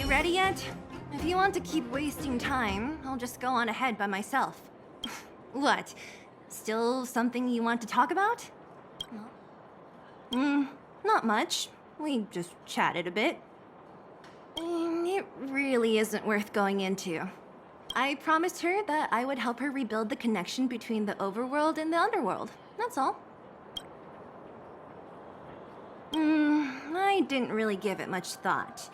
You ready yet? If you want to keep wasting time, I'll just go on ahead by myself. What? Still something you want to talk about? Not much. We just chatted a bit. It really isn't worth going into. I promised her that I would help her rebuild the connection between the overworld and the underworld. That's all. I didn't really give it much thought.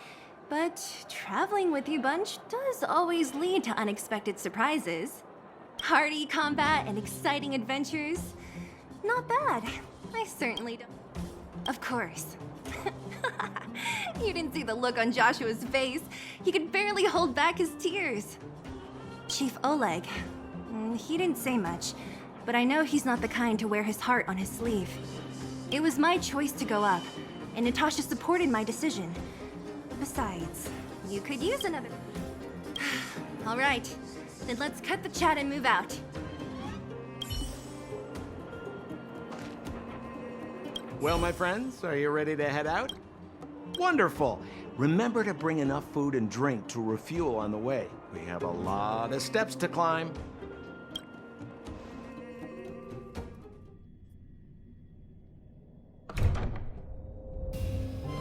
But traveling with you bunch does always lead to unexpected surprises. Hearty combat and exciting adventures. Not bad. I certainly don't. Of course. You didn't see the look on Joshua's face. He could barely hold back his tears. Chief Oleg. He didn't say much, but I know he's not the kind to wear his heart on his sleeve. It was my choice to go up, and Natasha supported my decision. Besides, you could use another... All right, then let's cut the chat and move out. Well, my friends, are you ready to head out? Wonderful! Remember to bring enough food and drink to refuel on the way. We have a lot of steps to climb.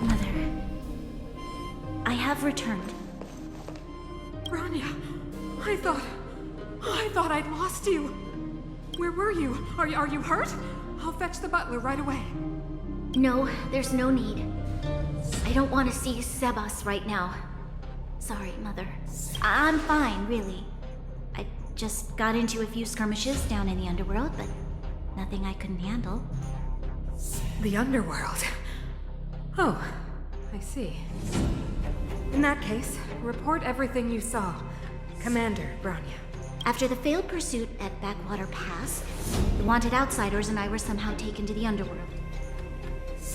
Mother, I have returned. Branya, I thought I'd lost you. Where were you? Are you hurt? I'll fetch the butler right away. No, there's no need. I don't want to see Sebas right now. Sorry, Mother. I'm fine, really. I just got into a few skirmishes down in the underworld, but nothing I couldn't handle. The underworld? Oh, I see. In that case, report everything you saw. Commander Branya. After the failed pursuit at Backwater Pass, the wanted outsiders and I were somehow taken to the underworld.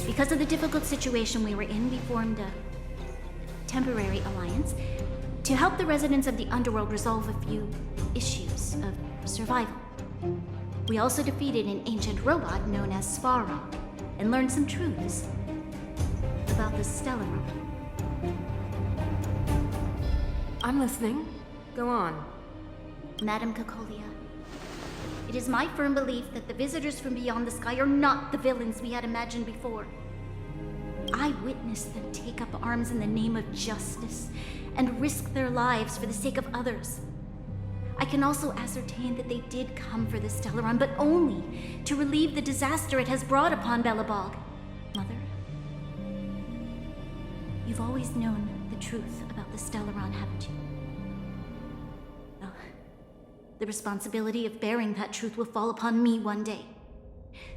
Because of the difficult situation we were in, we formed a temporary alliance to help the residents of the underworld resolve a few issues of survival. We also defeated an ancient robot known as Svarog and learned some truths about the Stellaron. I'm listening. Go on. Madam Cacolia, it is my firm belief that the visitors from beyond the sky are not the villains we had imagined before. I witnessed them take up arms in the name of justice and risk their lives for the sake of others. I can also ascertain that they did come for the Stellaron, but only to relieve the disaster it has brought upon Belobog. Mother, you've always known the truth about the Stellaron, haven't you? Well, the responsibility of bearing that truth will fall upon me one day.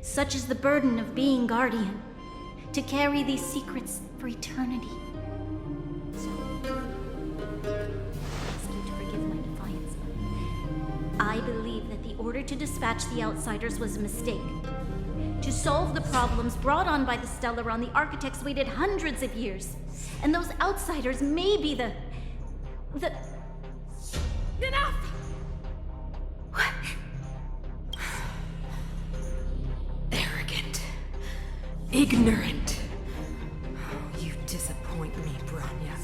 Such is the burden of being Guardian, to carry these secrets for eternity. So, I ask you to forgive my defiance, but I believe that the order to dispatch the outsiders was a mistake. To solve the problems brought on by the Stellaron, the architects waited hundreds of years. And those outsiders may be the... Enough! What? Arrogant. Ignorant. Oh, you disappoint me, Branya.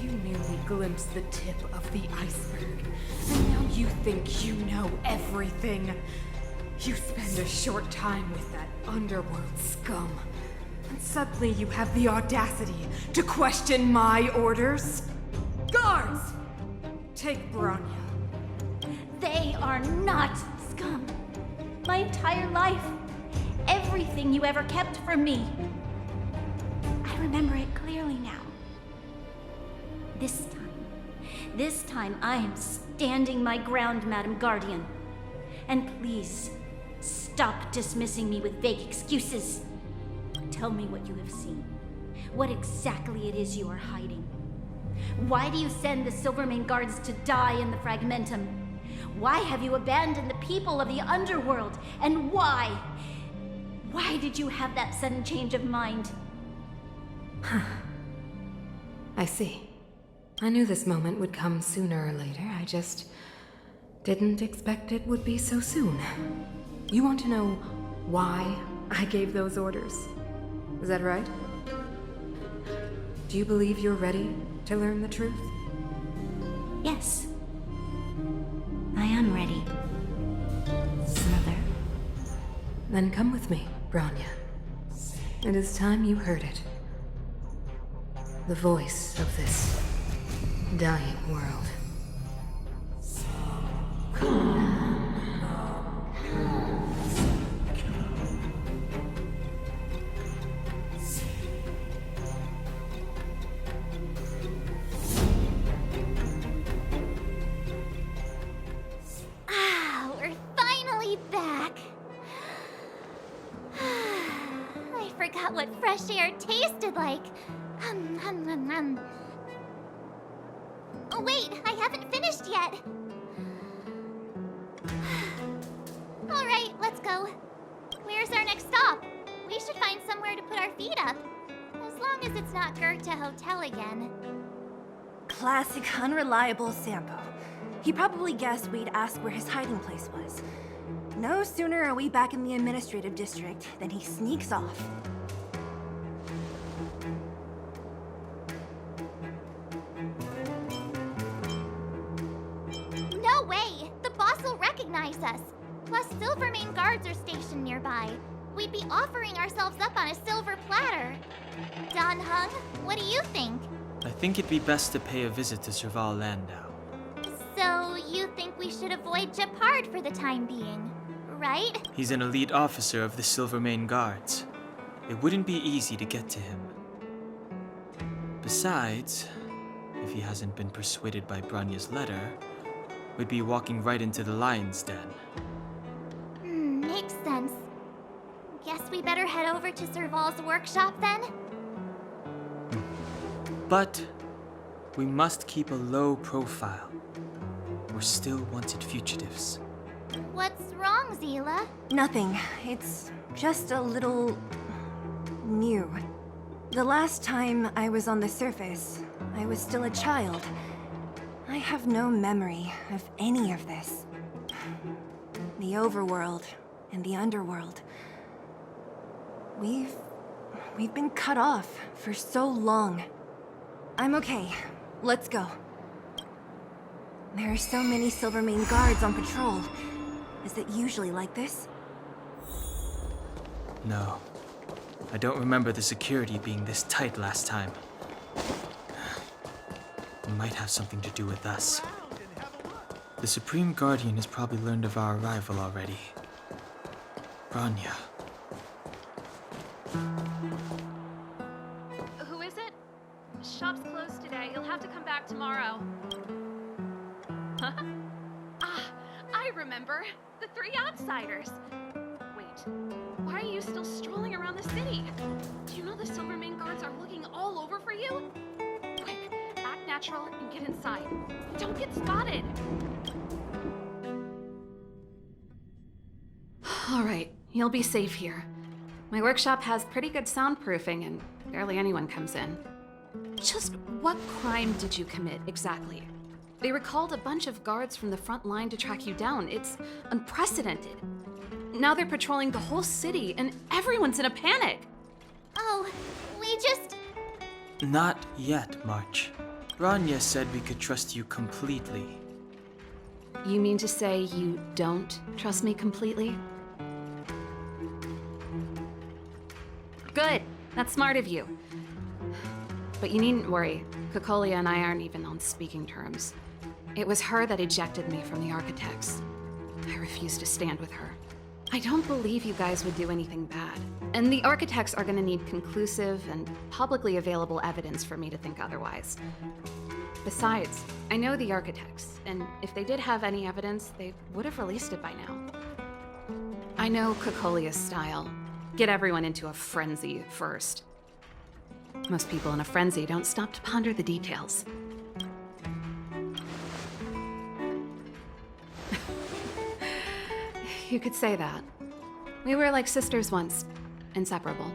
You merely glimpsed the tip of the iceberg, and now you think you know everything. You spend a short time with that underworld scum, and suddenly you have the audacity to question my orders? Guards! Take Branya. They are not scum. My entire life, everything you ever kept from me. I remember it clearly now. This time I am standing my ground, Madam Guardian. And please, stop dismissing me with vague excuses. Tell me what you have seen. What exactly it is you are hiding. Why do you send the Silvermane guards to die in the Fragmentum? Why have you abandoned the people of the underworld? And why? Why did you have that sudden change of mind? I see. I knew this moment would come sooner or later. I just didn't expect it would be so soon. You want to know why I gave those orders? Is that right? Do you believe you're ready To learn the truth? Yes. I am ready. Mother. Then come with me, Branya. It is time you heard it. The voice of this dying world. Ah, we're finally back. I forgot what fresh air tasted like. Oh, wait, I haven't finished yet. All right, let's go. Where's our next stop? We should find somewhere to put our feet up. As long as it's not Goethe Hotel again. Classic unreliable Sampo. He probably guessed we'd ask where his hiding place was. No sooner are we back in the administrative district than he sneaks off. No way! The boss will recognize us. Plus, Silvermane guards are stationed nearby. We'd be offering ourselves up on a silver platter. Don Hung, what do you think? I think it'd be best to pay a visit to Serval Landau. So, you think we should avoid Gepard for the time being, right? He's an elite officer of the Silvermane Guards. It wouldn't be easy to get to him. Besides, if he hasn't been persuaded by Branya's letter, we'd be walking right into the lion's den. Makes sense. Guess we better head over to Serval's workshop then? But we must keep a low profile. We're still wanted fugitives. What's wrong, Zila? Nothing. It's just a little... new. The last time I was on the surface, I was still a child. I have no memory of any of this. The overworld and the underworld. We've been cut off for so long. I'm okay. Let's go. There are so many Silvermane guards on patrol. Is it usually like this? No. I don't remember the security being this tight last time. It might have something to do with us. The Supreme Guardian has probably learned of our arrival already. Branya. Who is it? Shop's closed today. You'll have to come back tomorrow. Huh? Ah, I remember. The three outsiders. Wait, why are you still strolling around the city? Do you know the Silvermane guards are looking all over for you? Quick, act natural and get inside. Don't get spotted. All right, you'll be safe here. My workshop has pretty good soundproofing and barely anyone comes in. Just what crime did you commit exactly? They recalled a bunch of guards from the front line to track you down. It's unprecedented. Now they're patrolling the whole city and everyone's in a panic. Oh, we just... Not yet, March. Branya said we could trust you completely. You mean to say you don't trust me completely? Good. That's smart of you. But you needn't worry. Kokolia and I aren't even on speaking terms. It was her that ejected me from the Architects. I refused to stand with her. I don't believe you guys would do anything bad. And the Architects are gonna need conclusive and publicly available evidence for me to think otherwise. Besides, I know the Architects, and if they did have any evidence, they would have released it by now. I know Kokolia's style. Get everyone into a frenzy first. Most people in a frenzy don't stop to ponder the details. You could say that. We were like sisters once, inseparable.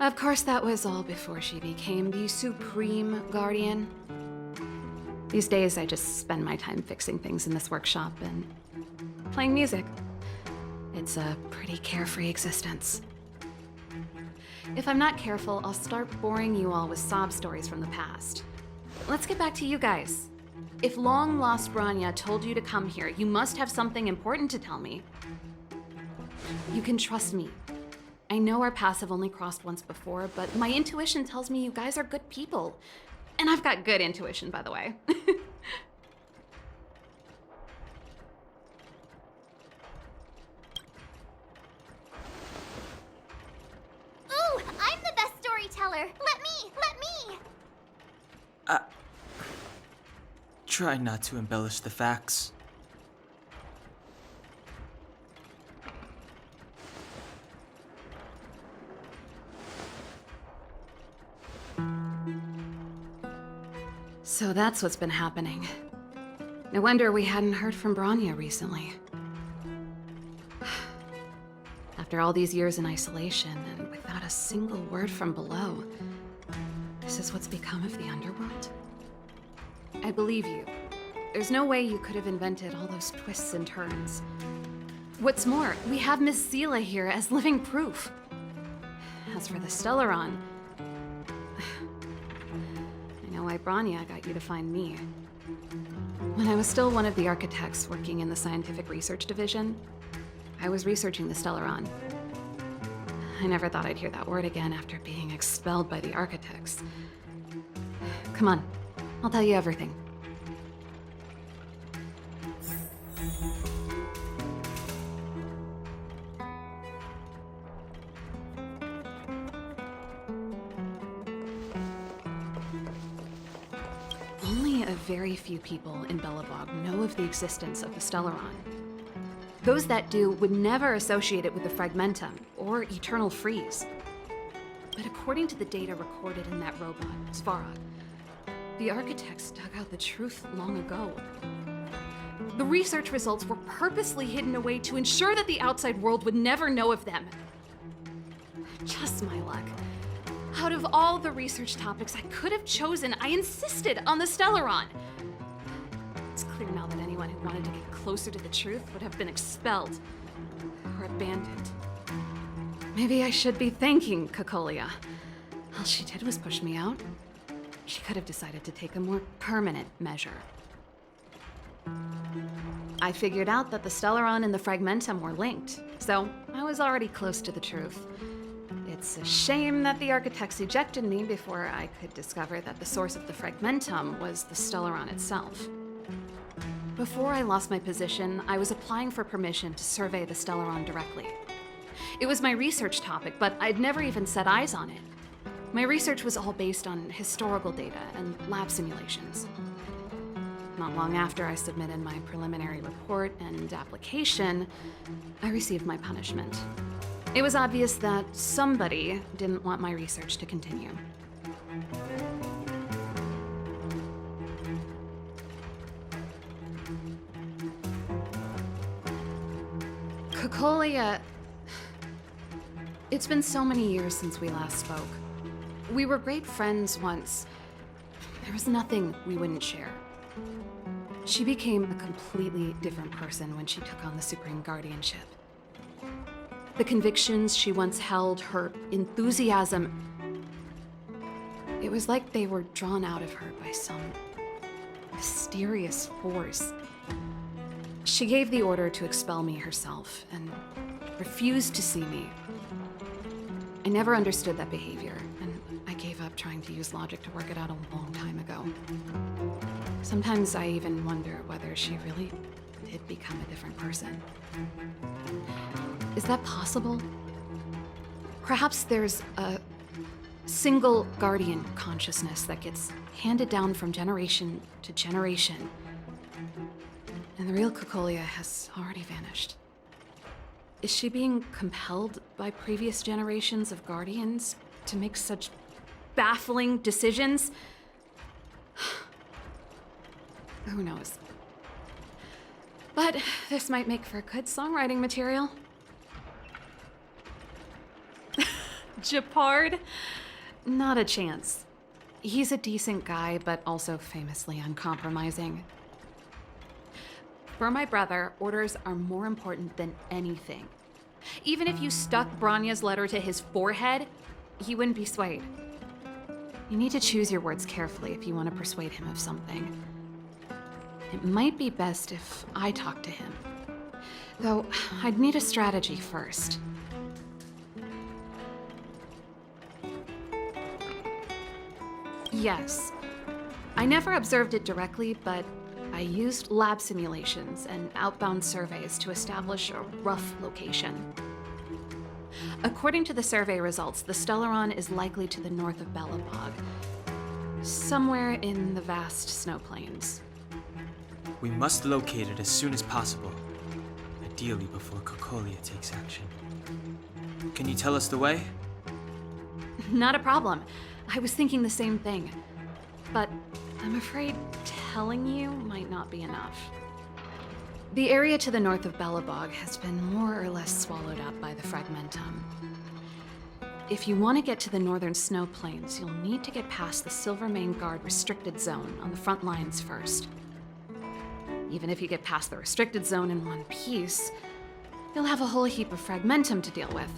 Of course, that was all before she became the Supreme Guardian. These days, I just spend my time fixing things in this workshop and playing music. It's a pretty carefree existence. If I'm not careful, I'll start boring you all with sob stories from the past. let's get back to you guys. If long-lost Branya told you to come here, you must have something important to tell me. You can trust me. I know our paths have only crossed once before, but my intuition tells me you guys are good people. And I've got good intuition, by the way. Ooh, I'm the best storyteller. Let me. Try not to embellish the facts. So that's what's been happening. No wonder we hadn't heard from Branya recently. After all these years in isolation and without a single word from below, this is what's become of the underworld? I believe you. There's no way you could have invented all those twists and turns. What's more, we have Miss Seela here as living proof. As for the Stellaron, I know why Branya got you to find me. When I was still one of the architects working in the scientific research division, I was researching the Stellaron. I never thought I'd hear that word again after being expelled by the architects. Come on, I'll tell you everything. Only a very few people in Belobog know of the existence of the Stellaron. Those that do would never associate it with the Fragmentum or Eternal Freeze. But according to the data recorded in that robot, Svarog, the architects dug out the truth long ago. The research results were purposely hidden away to ensure that the outside world would never know of them. Just my luck. Out of all the research topics I could have chosen, I insisted on the Stellaron. It's clear now that anyone who wanted to get closer to the truth would have been expelled or abandoned. Maybe I should be thanking Cocolia. All she did was push me out. She could have decided to take a more permanent measure. I figured out that the Stellaron and the Fragmentum were linked, so I was already close to the truth. It's a shame that the architects ejected me before I could discover that the source of the Fragmentum was the Stellaron itself. Before I lost my position, I was applying for permission to survey the Stellaron directly. It was my research topic, but I'd never even set eyes on it. My research was all based on historical data and lab simulations. Not long after I submitted my preliminary report and application, I received my punishment. It was obvious that somebody didn't want my research to continue. Cocolia... It's been so many years since we last spoke. We were great friends once. There was nothing we wouldn't share. She became a completely different person when she took on the Supreme Guardianship. The convictions she once held, her enthusiasm, it was like they were drawn out of her by some mysterious force. She gave the order to expel me herself and refused to see me. I never understood that behavior, and I gave up trying to use logic to work it out a long time ago. Sometimes I even wonder whether she really did become a different person. Is that possible? Perhaps there's a single guardian consciousness that gets handed down from generation to generation, and the real Cocolia has already vanished. Is she being compelled by previous generations of guardians to make such baffling decisions? Who knows? But this might make for good songwriting material. Japard? Not a chance. He's a decent guy, but also famously uncompromising. For my brother, orders are more important than anything. Even if you stuck Branya's letter to his forehead, he wouldn't be swayed. You need to choose your words carefully if you want to persuade him of something. It might be best if I talk to him. Though, I'd need a strategy first. Yes. I never observed it directly, but I used lab simulations and outbound surveys to establish a rough location. According to the survey results, the Stellaron is likely to the north of Belobog, somewhere in the vast snow plains. We must locate it as soon as possible, ideally before Cocolia takes action. Can you tell us the way? Not a problem. I was thinking the same thing. But I'm afraid telling you might not be enough. The area to the north of Belobog has been more or less swallowed up by the Fragmentum. If you want to get to the northern snow plains, you'll need to get past the Silvermane Guard restricted zone on the front lines first. Even if you get past the restricted zone in one piece, you'll have a whole heap of Fragmentum to deal with.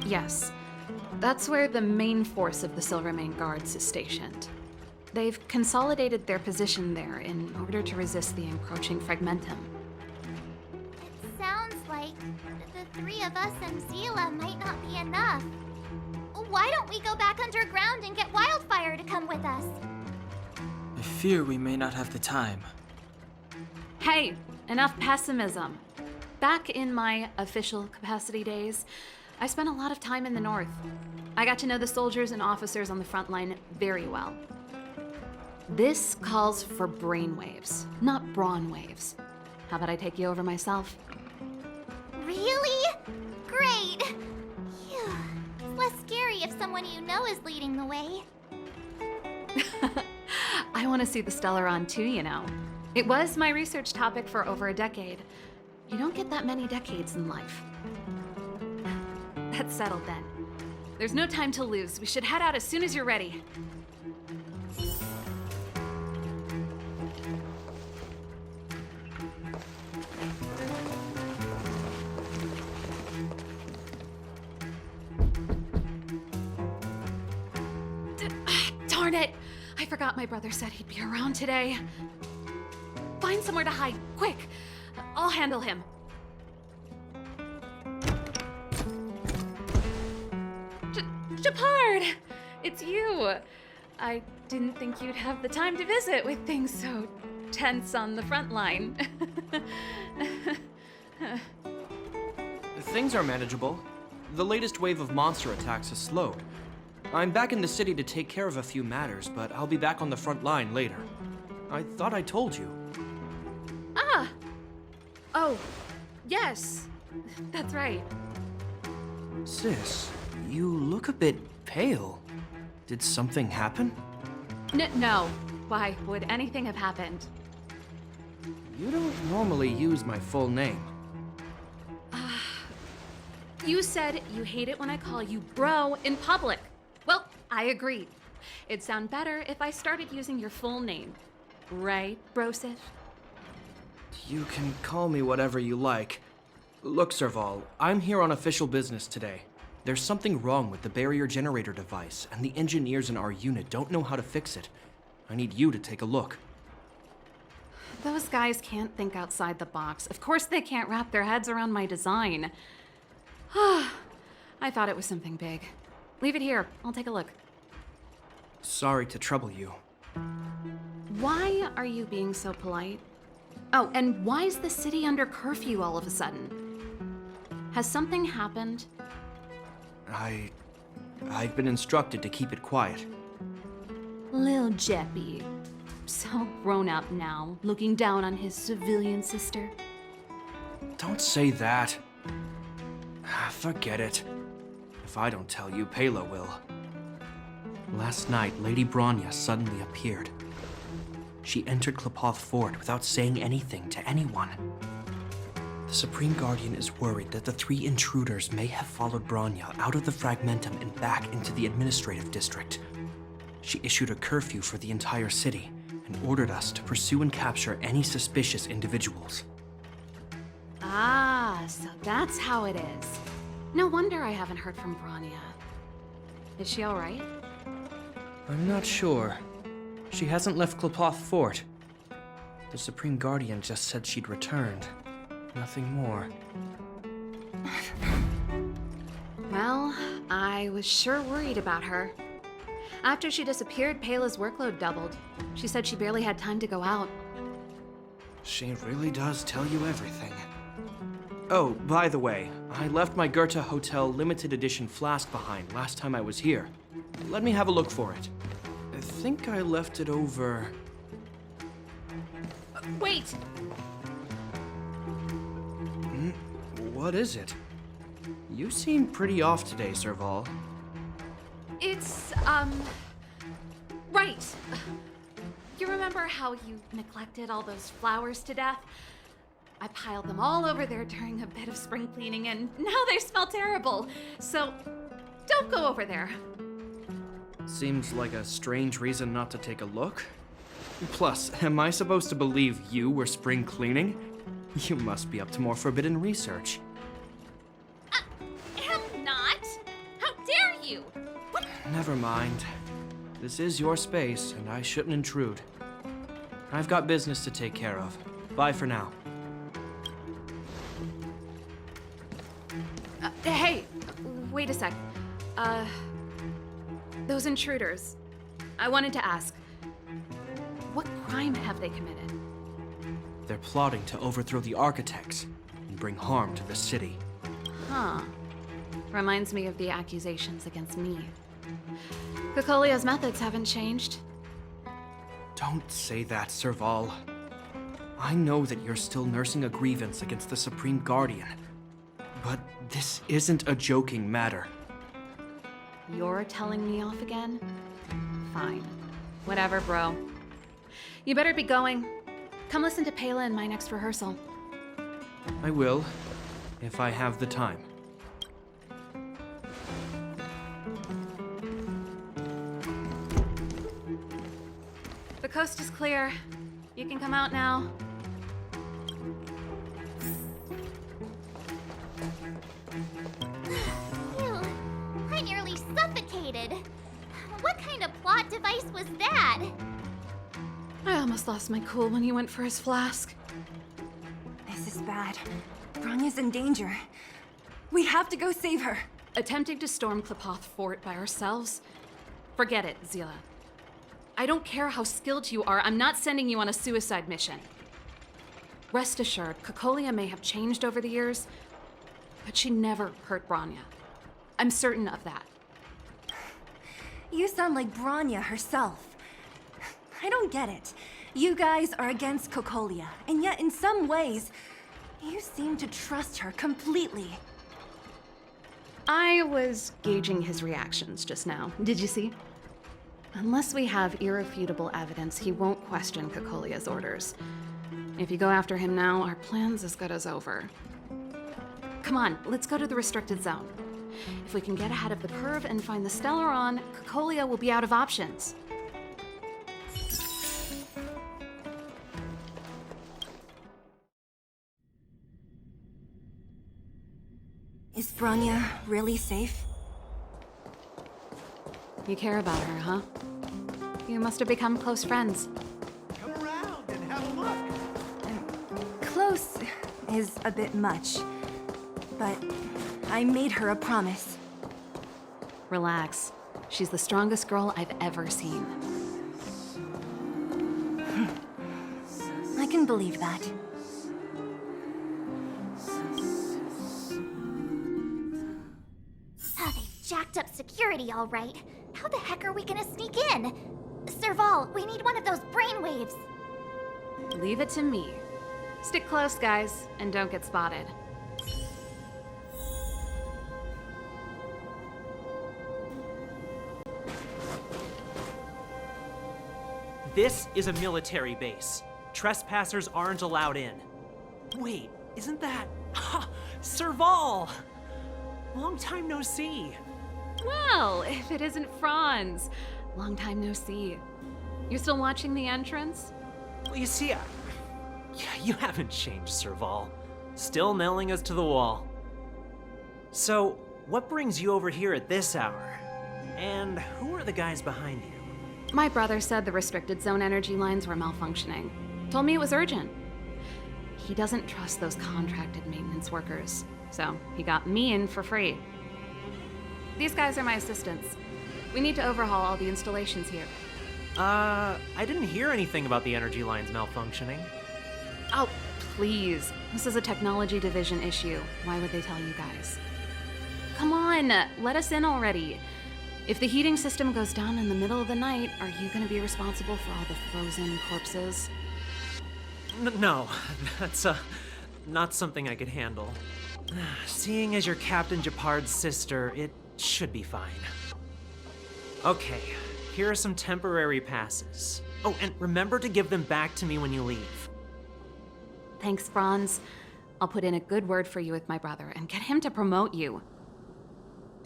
Yes, that's where the main force of the Silvermane Guards is stationed. They've consolidated their position there in order to resist the encroaching Fragmentum. It sounds like the three of us and Zila might not be enough. Why don't we go back underground and get Wildfire to come with us? I fear we may not have the time. Hey, enough pessimism. Back in my official capacity days, I spent a lot of time in the north. I got to know the soldiers and officers on the front line very well. This calls for brainwaves, not brawn waves. How about I take you over myself? Really? Great! Phew. It's less scary if someone you know is leading the way. I want to see the Stellaron too, you know. It was my research topic for over a decade. You don't get that many decades in life. That's settled then. There's no time to lose. We should head out as soon as you're ready. Darn it! I forgot my brother said he'd be around today. Find somewhere to hide, quick! I'll handle him. Shepard! It's you! I didn't think you'd have the time to visit with things so tense on the front line. Things are manageable. The latest wave of monster attacks has slowed. I'm back in the city to take care of a few matters, but I'll be back on the front line later. I thought I told you. Ah! Oh, yes. That's right. Sis, you look a bit pale. Did something happen? No. Why would anything have happened? You don't normally use my full name. You said you hate it when I call you bro in public. Well, I agree. It'd sound better if I started using your full name. Right, Brosif? You can call me whatever you like. Look, Serval, I'm here on official business today. There's something wrong with the barrier generator device, and the engineers in our unit don't know how to fix it. I need you to take a look. Those guys can't think outside the box. Of course they can't wrap their heads around my design. I thought it was something big. Leave it here. I'll take a look. Sorry to trouble you. Why are you being so polite? Oh, and why is the city under curfew all of a sudden? Has something happened? I've been instructed to keep it quiet. Lil Jeppy. So grown up now, looking down on his civilian sister. Don't say that. Forget it. If I don't tell you, Pela will. Last night, Lady Bronya suddenly appeared. She entered Klepoth Fort without saying anything to anyone. The Supreme Guardian is worried that the three intruders may have followed Bronya out of the Fragmentum and back into the administrative district. She issued a curfew for the entire city and ordered us to pursue and capture any suspicious individuals. Ah, so that's how it is. No wonder I haven't heard from Bronya. Is she alright? I'm not sure. She hasn't left Klapoth Fort. The Supreme Guardian just said she'd returned. Nothing more. Well, I was sure worried about her. After she disappeared, Payla's workload doubled. She said she barely had time to go out. She really does tell you everything. Oh, by the way, I left my Goethe Hotel limited edition flask behind last time I was here. Let me have a look for it. I think I left it over... Wait! What is it? You seem pretty off today, Serval. It's, right. You remember how you neglected all those flowers to death? I piled them all over there during a bit of spring cleaning, and now they smell terrible. So, don't go over there. Seems like a strange reason not to take a look. Plus, am I supposed to believe you were spring cleaning? You must be up to more forbidden research. Am not! How dare you! What? Never mind. This is your space, and I shouldn't intrude. I've got business to take care of. Bye for now. Hey, wait a sec. Those intruders. I wanted to ask, what crime have they committed? They're plotting to overthrow the architects and bring harm to the city. Huh. Reminds me of the accusations against me. Cocolia's methods haven't changed. Don't say that, Serval. I know that you're still nursing a grievance against the Supreme Guardian. But this isn't a joking matter. You're telling me off again? Fine. Whatever, bro. You better be going. Come listen to Payla in my next rehearsal. I will, if I have the time. The coast is clear. You can come out now. Phew, I nearly suffocated. What kind of plot device was that? I almost lost my cool when he went for his flask. This is bad. Bronya's in danger. We have to go save her. Attempting to storm Klapoth Fort by ourselves? Forget it, Zila. I don't care how skilled you are, I'm not sending you on a suicide mission. Rest assured, Cocolia may have changed over the years, but she never hurt Bronya. I'm certain of that. You sound like Bronya herself. I don't get it. You guys are against Cocolia, and yet in some ways, you seem to trust her completely. I was gauging his reactions just now. Did you see? Unless we have irrefutable evidence, he won't question Cocolia's orders. If you go after him now, our plan's as good as over. Come on, let's go to the restricted zone. If we can get ahead of the curve and find the Stellaron, Cocolia will be out of options. Is Bronya really safe? You care about her, huh? You must have become close friends. Come around and have a look. Close is a bit much, but I made her a promise. Relax. She's the strongest girl I've ever seen. I can believe that. Oh, they've jacked up security all right. How the heck are we gonna sneak in? Serval, we need one of those brainwaves. Leave it to me. Stick close, guys, and don't get spotted. This is a military base. Trespassers aren't allowed in. Wait, isn't that... Serval! Long time no see. Well, if it isn't Franz. Long time no see. You're still watching the entrance? Well, you see, you haven't changed, Serval. Still nailing us to the wall. So, what brings you over here at this hour? And who are the guys behind you? My brother said the restricted zone energy lines were malfunctioning. Told me it was urgent. He doesn't trust those contracted maintenance workers, so he got me in for free. These guys are my assistants. We need to overhaul all the installations here. I didn't hear anything about the energy lines malfunctioning. Oh, please. This is a technology division issue. Why would they tell you guys? Come on, let us in already. If the heating system goes down in the middle of the night, are you gonna be responsible for all the frozen corpses? No, that's not something I could handle. Seeing as you're Captain Japard's sister, it should be fine. Okay, here are some temporary passes. Oh, and remember to give them back to me when you leave. Thanks, Franz. I'll put in a good word for you with my brother and get him to promote you.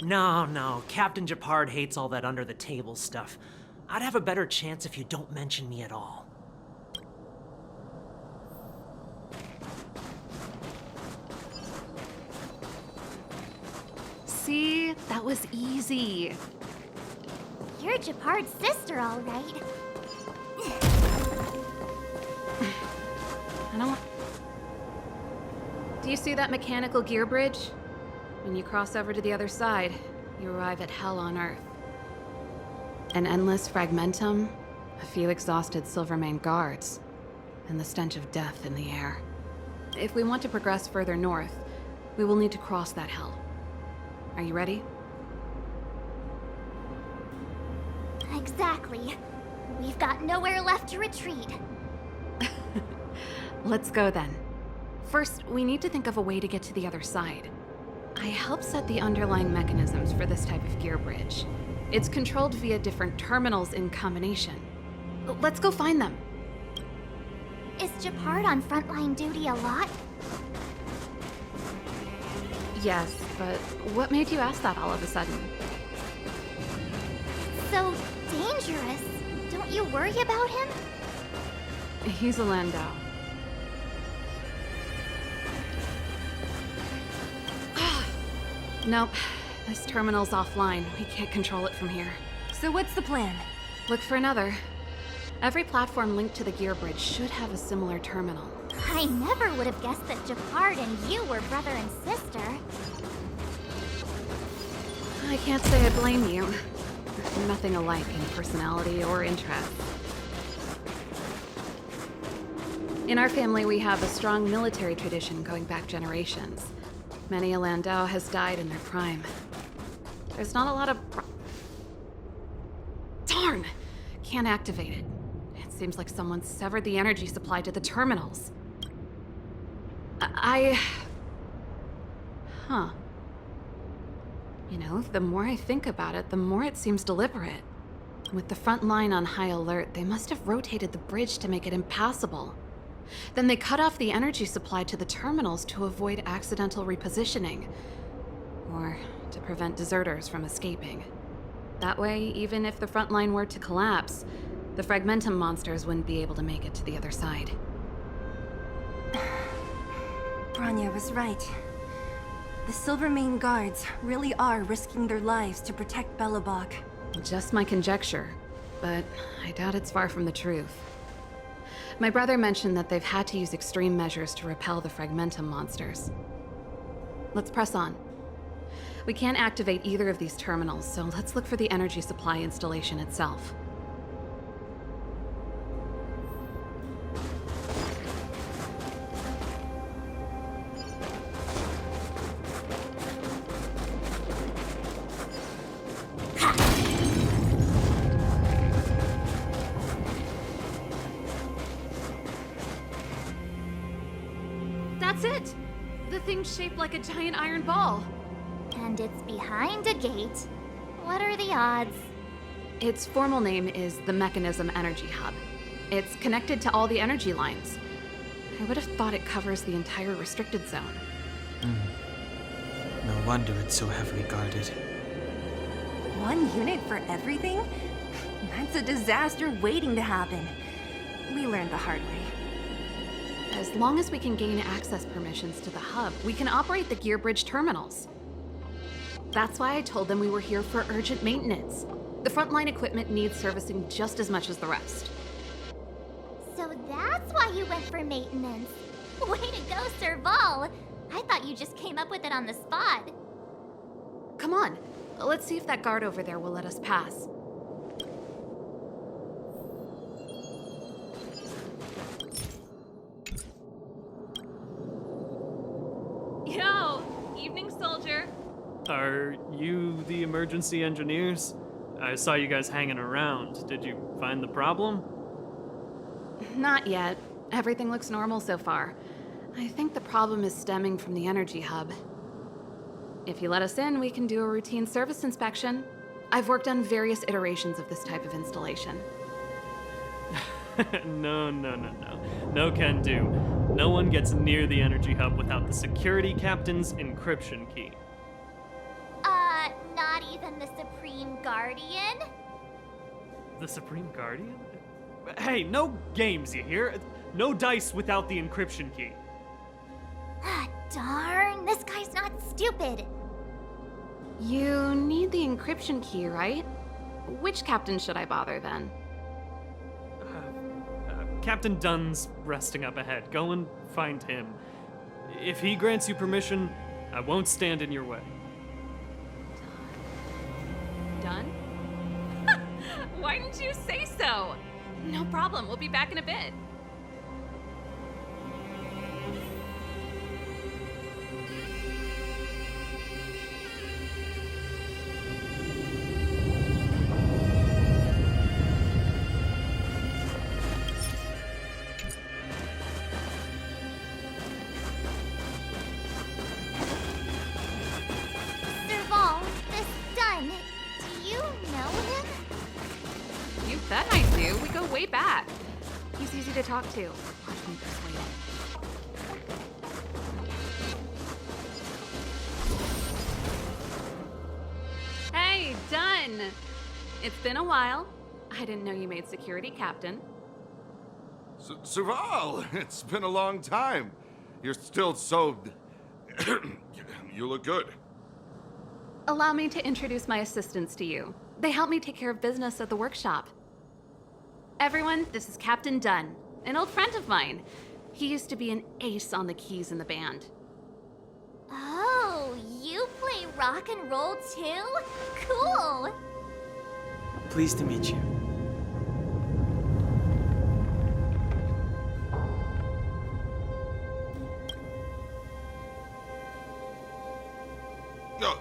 No, Captain Japard hates all that under-the-table stuff. I'd have a better chance if you don't mention me at all. See? That was easy. You're Japard's sister, all right. I don't... Do you see that mechanical gear bridge? When you cross over to the other side, you arrive at hell on Earth. An endless fragmentum, a few exhausted Silvermane guards, and the stench of death in the air. If we want to progress further north, we will need to cross that hell. Are you ready? Exactly. We've got nowhere left to retreat. Let's go then. First, we need to think of a way to get to the other side. I helped set the underlying mechanisms for this type of gear bridge. It's controlled via different terminals in combination. Let's go find them. Is Japard on frontline duty a lot? Yes, but what made you ask that all of a sudden? So dangerous. Don't you worry about him? He's a Landau. Nope. This terminal's offline. We can't control it from here. So what's the plan? Look for another. Every platform linked to the gear bridge should have a similar terminal. I never would have guessed that Japard and you were brother and sister. I can't say I blame you. We're nothing alike in personality or interest. In our family, we have a strong military tradition going back generations. Many a Landau has died in their prime. There's not a lot of Darn! Can't activate it. It seems like someone severed the energy supply to the terminals. Huh. You know, the more I think about it, the more it seems deliberate. With the front line on high alert, they must have rotated the bridge to make it impassable. Then they cut off the energy supply to the terminals to avoid accidental repositioning. Or to prevent deserters from escaping. That way, even if the front line were to collapse, the fragmentum monsters wouldn't be able to make it to the other side. Bronya was right. The Silvermane guards really are risking their lives to protect Belobog. Just my conjecture, but I doubt it's far from the truth. My brother mentioned that they've had to use extreme measures to repel the fragmentum monsters. Let's press on. We can't activate either of these terminals, so let's look for the energy supply installation itself. That's it! The thing's shaped like a giant iron ball. And it's behind a gate. What are the odds? Its formal name is the Mechanism Energy Hub. It's connected to all the energy lines. I would have thought it covers the entire restricted zone. No wonder it's so heavily guarded. One unit for everything? That's a disaster waiting to happen. We learned the hard way. As long as we can gain access permissions to the hub, we can operate the gear bridge terminals. That's why I told them we were here for urgent maintenance. The frontline equipment needs servicing just as much as the rest. So that's why you went for maintenance. Way to go, Serval. I thought you just came up with it on the spot. Come on, let's see if that guard over there will let us pass. Yo, evening, soldier. Are you the emergency engineers? I saw you guys hanging around. Did you find the problem? Not yet. Everything looks normal so far. I think the problem is stemming from the energy hub. If you let us in, we can do a routine service inspection. I've worked on various iterations of this type of installation. No. No can do. No one gets near the energy hub without the security captain's encryption key. Not even the Supreme Guardian? The Supreme Guardian? Hey, no games, you hear? No dice without the encryption key. Ah, darn, this guy's not stupid. You need the encryption key, right? Which captain should I bother then? Captain Dunn's resting up ahead. Go and find him. If he grants you permission, I won't stand in your way. Done? Why didn't you say so? No problem, we'll be back in a bit. Serval, this Dunn, do you know him? You bet I do. We go way back. He's easy to talk to. Watch me persuade him. Hey, Dunn! It's been a while. I didn't know you made security captain. Serval, it's been a long time. You're still so... You look good. Allow me to introduce my assistants to you. They help me take care of business at the workshop. Everyone, this is Captain Dunn, an old friend of mine. He used to be an ace on the keys in the band. Oh, you play rock and roll too? Cool! Pleased to meet you. Oh,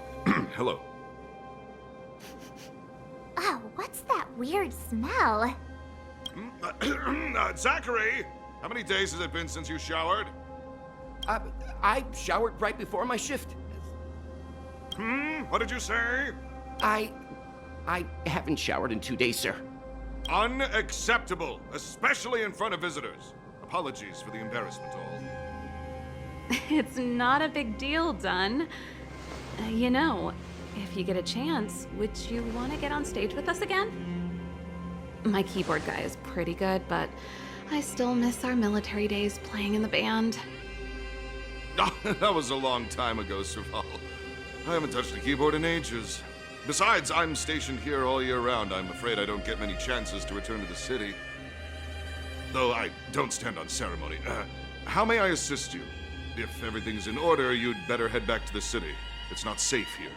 hello. Oh, what's that weird smell? Zachary! How many days has it been since you showered? I showered right before my shift. What did you say? I haven't showered in 2 days, sir. Unacceptable, especially in front of visitors. Apologies for the embarrassment, all. It's not a big deal, Dunn. You know, if you get a chance, would you want to get on stage with us again? My keyboard guy is pretty good, but I still miss our military days playing in the band. That was a long time ago, Serval. I haven't touched a keyboard in ages. Besides, I'm stationed here all year round. I'm afraid I don't get many chances to return to the city. Though I don't stand on ceremony. How may I assist you? If everything's in order, you'd better head back to the city. It's not safe here.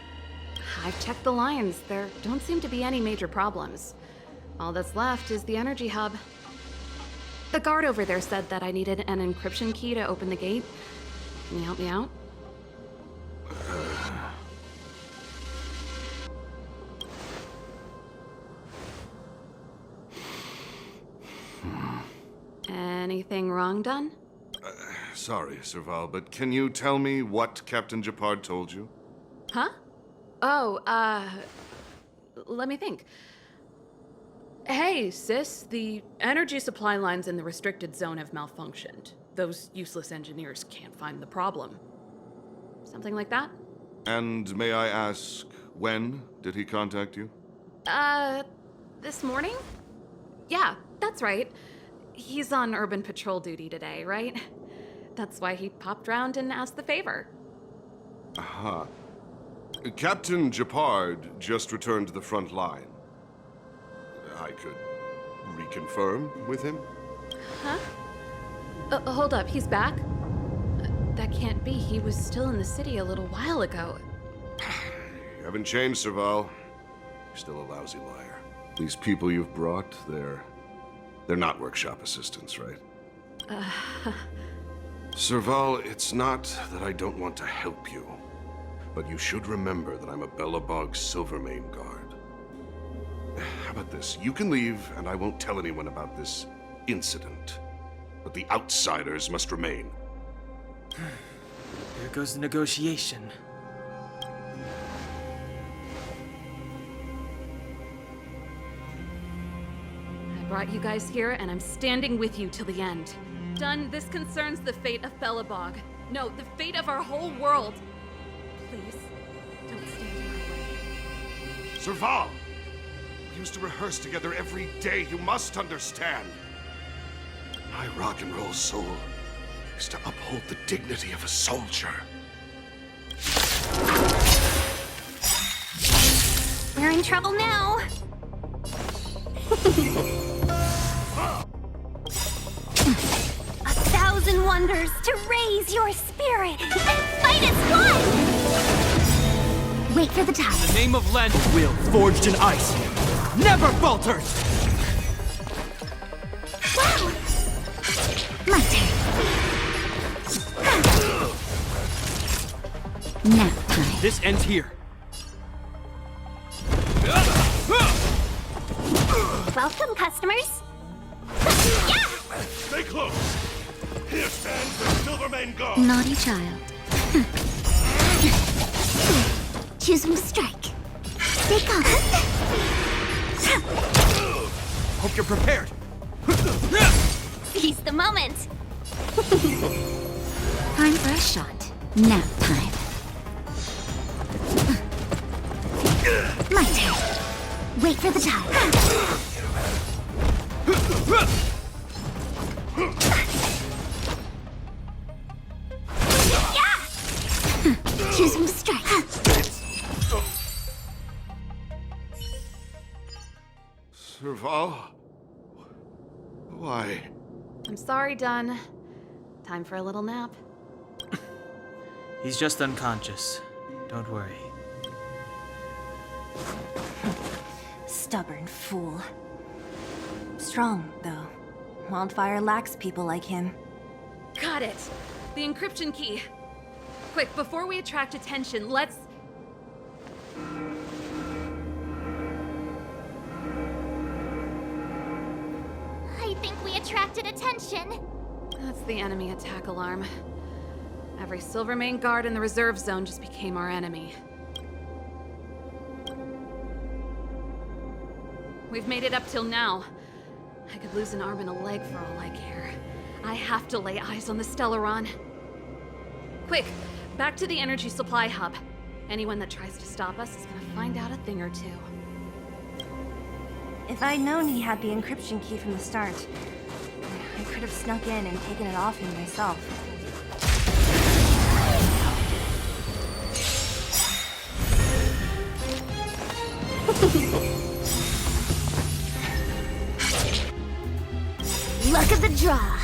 I've checked the lines. There don't seem to be any major problems. All that's left is the energy hub. The guard over there said that I needed an encryption key to open the gate. Can you help me out? Anything wrong, Dunn? Sorry, Serval, but can you tell me what Captain Japard told you? Huh? Oh, let me think. Hey, sis, the energy supply lines in the restricted zone have malfunctioned. Those useless engineers can't find the problem. Something like that? And may I ask, when did he contact you? This morning? Yeah, that's right. He's on urban patrol duty today, right? That's why he popped round and asked the favor. Aha. Captain Japard just returned to the front line. I could reconfirm with him. Huh? Hold up, he's back? That can't be. He was still in the city a little while ago. You haven't changed, Serval. You're still a lousy liar. These people you've brought, they're not workshop assistants, right? Serval, it's not that I don't want to help you, but you should remember that I'm a Belobog Silvermane guard. How about this? You can leave, and I won't tell anyone about this incident. But the outsiders must remain. There goes the negotiation. I brought you guys here, and I'm standing with you till the end. Done. This concerns the fate of Belobog. No, the fate of our whole world. Please, don't stand in our way. Serval! We used to rehearse together every day, you must understand. My rock and roll soul is to uphold the dignity of a soldier. We're in trouble now. A thousand wonders to raise your spirit and fight as one! Wait for the time. In the name of Len, will forged in ice never falters! Wow! My turn. Nap time. This ends here. Welcome, customers. Stay close! Here stands the Silvermane Guard! Naughty child. Choose from strike. Stay calm. Hope you're prepared. Seize the moment. Time for a shot. Nap time. My turn. Wait for the time. Choose from strike. Serval? Why? I'm sorry, Dunn. Time for a little nap. He's just unconscious. Don't worry. Stubborn fool. Strong, though. Wildfire lacks people like him. Got it. The encryption key. Quick, before we attract attention, let's... I think we attracted attention. That's the enemy attack alarm. Every Silvermane guard in the reserve zone just became our enemy. We've made it up till now. I could lose an arm and a leg for all I care. I have to lay eyes on the Stellaron. Quick, back to the energy supply hub. Anyone that tries to stop us is gonna find out a thing or two. If I'd known he had the encryption key from the start, I could have snuck in and taken it off him myself. Luck of the draw.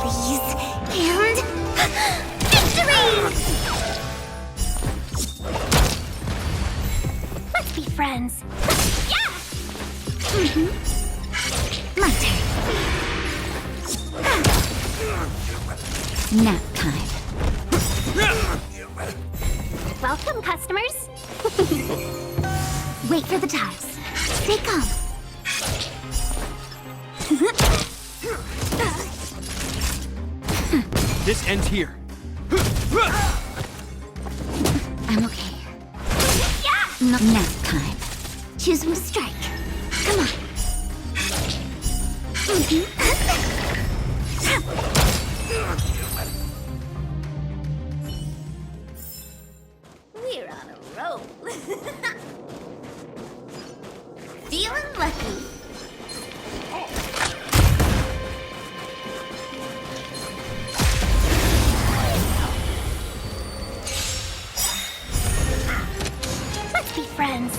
Freeze and victory! Let's be friends. Yeah! My turn. Nap time. Welcome, customers. Wait for the times. Stay calm. This ends here. I'm okay. Yeah! Nap time. Choose from strike. Come on. We're on a roll. Feeling lucky. friends.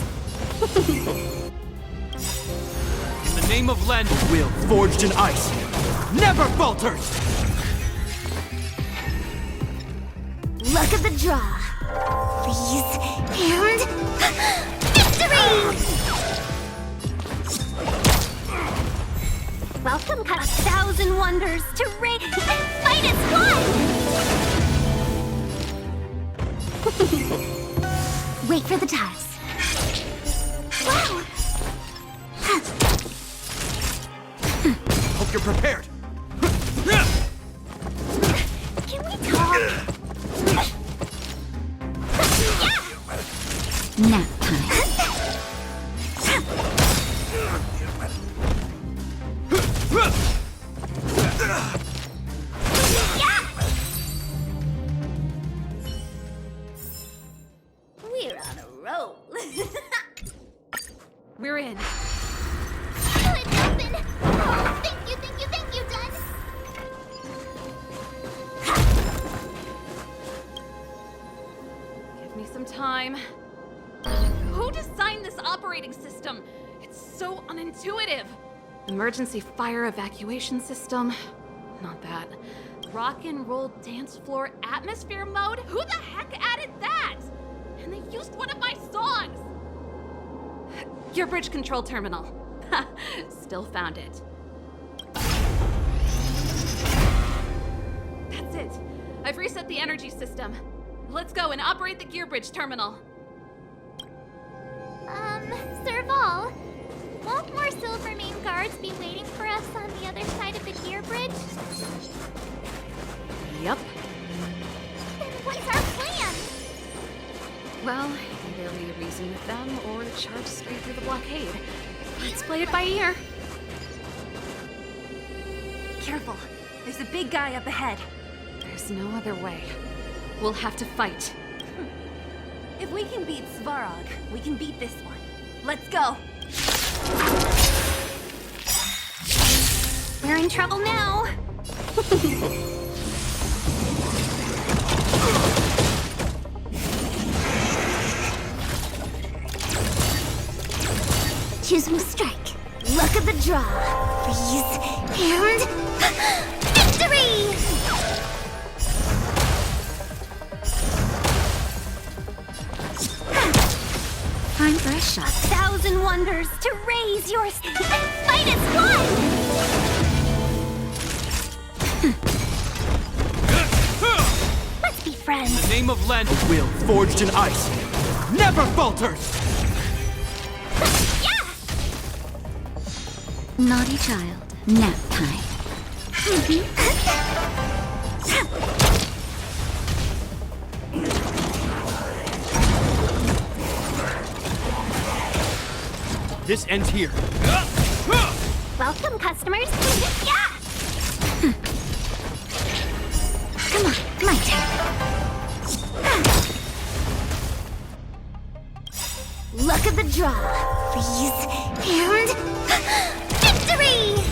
In the name of Len, will forged in ice never falters! Luck of the draw. Freeze and victory! Welcome, 1,000 wonders to raid fight as one! Wait for the tiles. Wow! Hope you're prepared. Can we talk? Nap time. We're on a roll. We're in. Good, open! Oh, thank you, Dun! Give me some time. Who designed this operating system? It's so unintuitive. Emergency fire evacuation system? Not that. Rock and roll dance floor atmosphere mode? Who the heck added that? And they used one of my songs! Gear bridge control terminal. Still found it. That's it. I've reset the energy system. Let's go and operate the gear bridge terminal. Serval, won't more Silvermane guards be waiting for us on the other side of the gear bridge? Yep. Then what's our plan? Well, either we reason with them or charge straight through the blockade. Let's play it by ear. Careful. There's a big guy up ahead. There's no other way. We'll have to fight. If we can beat Svarog, we can beat this one. Let's go. We're in trouble now. Choose from strike. Luck of the draw. Freeze and victory! Time for a shot. 1,000 wonders to raise your fight as one! Let's be friends. In the name of Len, will forged in ice never falters! Yeah! Naughty child. Nap time. This ends here. Welcome, customers. Yeah! Come on, my turn. Luck of the draw. Freeze and victory!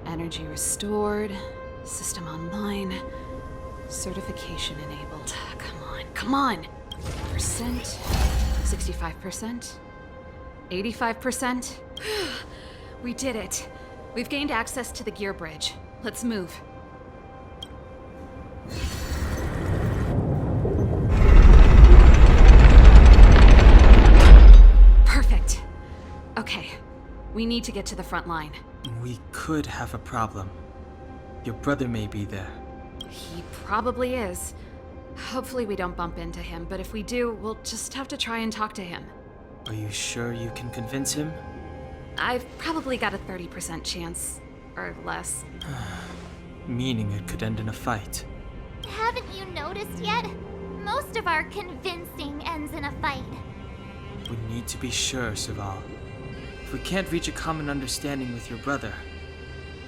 Energy restored. System online. Certification enabled. Come on. Percent. 65%. 85%. We did it. We've gained access to the gear bridge. Let's move. Perfect. Okay. We need to get to the front line. We could have a problem. Your brother may be there. He probably is. Hopefully we don't bump into him, but if we do, we'll just have to try and talk to him. Are you sure you can convince him? I've probably got a 30% chance, or less. Meaning it could end in a fight. Haven't you noticed yet? Most of our convincing ends in a fight. We need to be sure, Serval. If we can't reach a common understanding with your brother,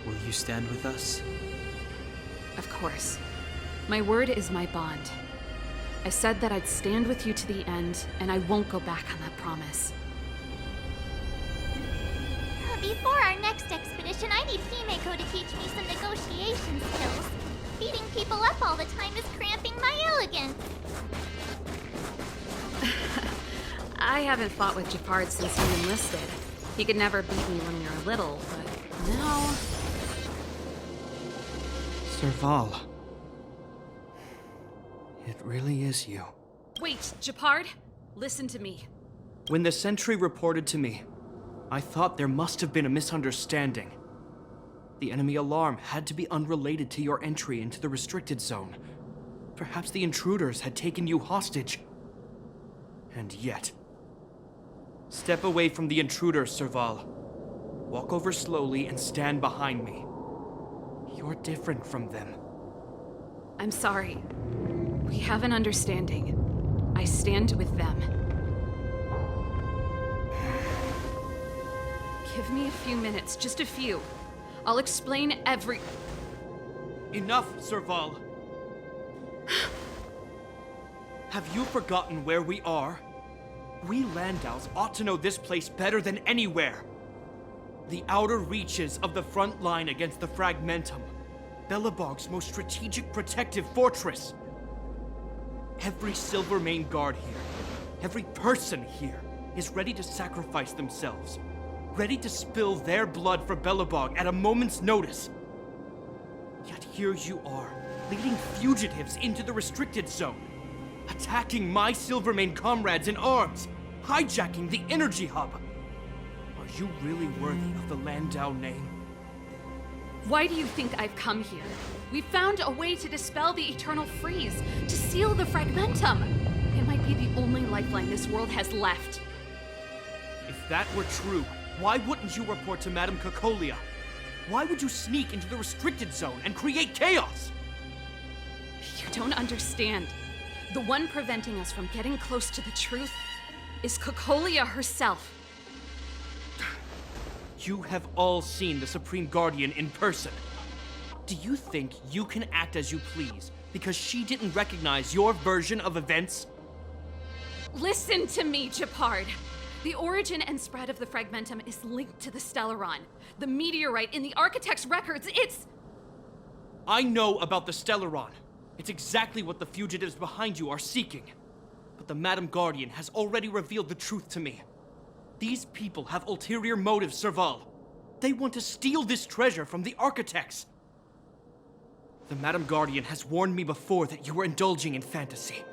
will you stand with us? Of course. My word is my bond. I said that I'd stand with you to the end, and I won't go back on that promise. Before our next expedition, Fortune, I need Himeko to teach me some negotiation skills. Beating people up all the time is cramping my elegance. I haven't fought with Japard since he enlisted. He could never beat me when we were little, but now... Serval. It really is you. Wait, Japard? Listen to me. When the sentry reported to me, I thought there must have been a misunderstanding. The enemy alarm had to be unrelated to your entry into the restricted zone. Perhaps the intruders had taken you hostage. And yet... Step away from the intruders, Serval. Walk over slowly and stand behind me. You're different from them. I'm sorry. We have an understanding. I stand with them. Give me a few minutes, just a few. I'll explain every... Enough, Serval. Have you forgotten where we are? We Landaus ought to know this place better than anywhere. The outer reaches of the front line against the Fragmentum. Belobog's most strategic protective fortress. Every Silvermane guard here, every person here, is ready to sacrifice themselves. Ready to spill their blood for Belobog at a moment's notice. Yet here you are, leading fugitives into the restricted zone. Attacking my Silvermane comrades in arms. Hijacking the energy hub. Are you really worthy of the Landau name? Why do you think I've come here? We found a way to dispel the eternal freeze, to seal the Fragmentum. It might be the only lifeline this world has left. If that were true, why wouldn't you report to Madame Cocolia? Why would you sneak into the restricted zone and create chaos? You don't understand. The one preventing us from getting close to the truth is Cocolia herself. You have all seen the Supreme Guardian in person. Do you think you can act as you please because she didn't recognize your version of events? Listen to me, Japard. The origin and spread of the Fragmentum is linked to the Stellaron. The meteorite in the Architect's records, it's... I know about the Stellaron. It's exactly what the fugitives behind you are seeking. But the Madam Guardian has already revealed the truth to me. These people have ulterior motives, Serval. They want to steal this treasure from the Architects. The Madam Guardian has warned me before that you were indulging in fantasy,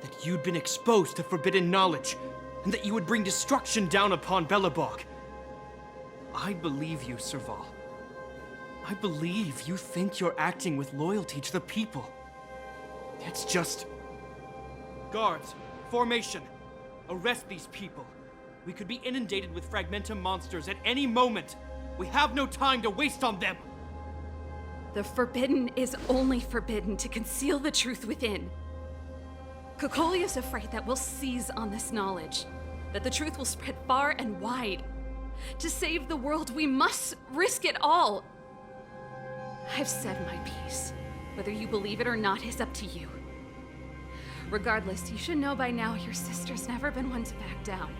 that you'd been exposed to forbidden knowledge, and that you would bring destruction down upon Belobog. I believe you, Serval. I believe you think you're acting with loyalty to the people. It's just... Guards, formation. Arrest these people. We could be inundated with Fragmentum monsters at any moment. We have no time to waste on them. The forbidden is only forbidden to conceal the truth within. Cocolia's afraid that we'll seize on this knowledge, that the truth will spread far and wide. To save the world, we must risk it all. I've said my piece. Whether you believe it or not is up to you. Regardless, you should know by now your sister's never been one to back down.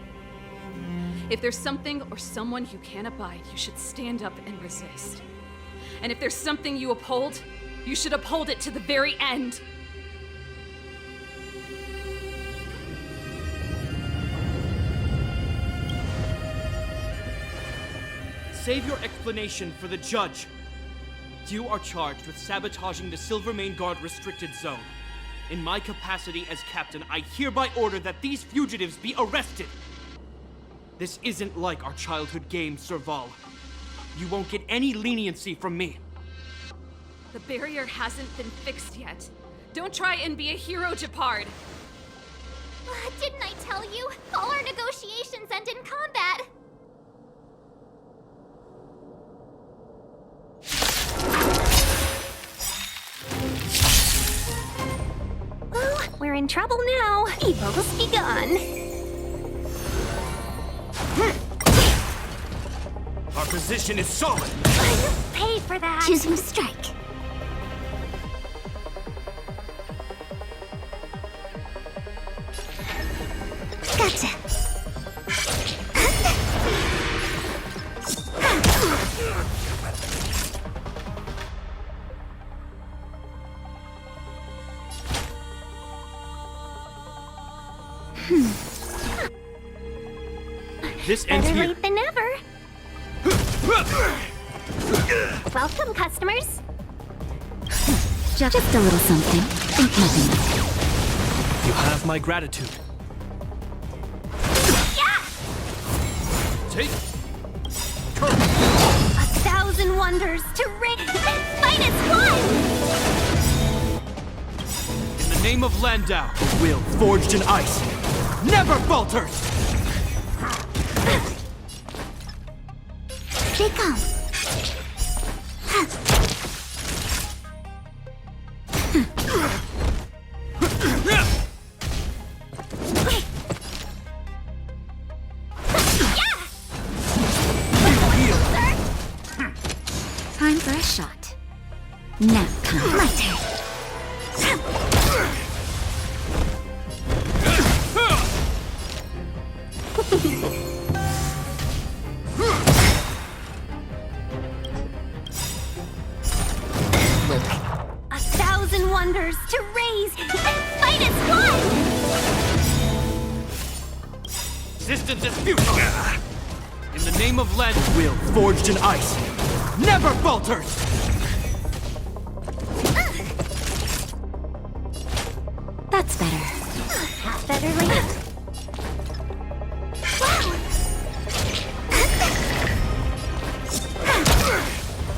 If there's something or someone you can't abide, you should stand up and resist. And if there's something you uphold, you should uphold it to the very end. Save your explanation for the judge. You are charged with sabotaging the Silvermane Guard restricted zone. In my capacity as captain, I hereby order that these fugitives be arrested. This isn't like our childhood game, Serval. You won't get any leniency from me. The barrier hasn't been fixed yet. Don't try and be a hero, Japard. Didn't I tell you? All our negotiations end in combat. Oh, we're in trouble now. Evil's begun. Our position is solid. You paid for that. Choosing strike. Gotcha. This ends Better here. late than never. Welcome, customers. Just a little something. Think nothing of it. You have my gratitude. Yeah! Take 1,000 wonders to ring and fight as one! In the name of Landau, a will forged in ice never falters! They come. Time for a shot. Nap time. My turn. A 1,000 wonders to raise and fight as one! Resistance is futile! In the name of Landau, a will forged in ice never falters! That's better. Better late. Wow!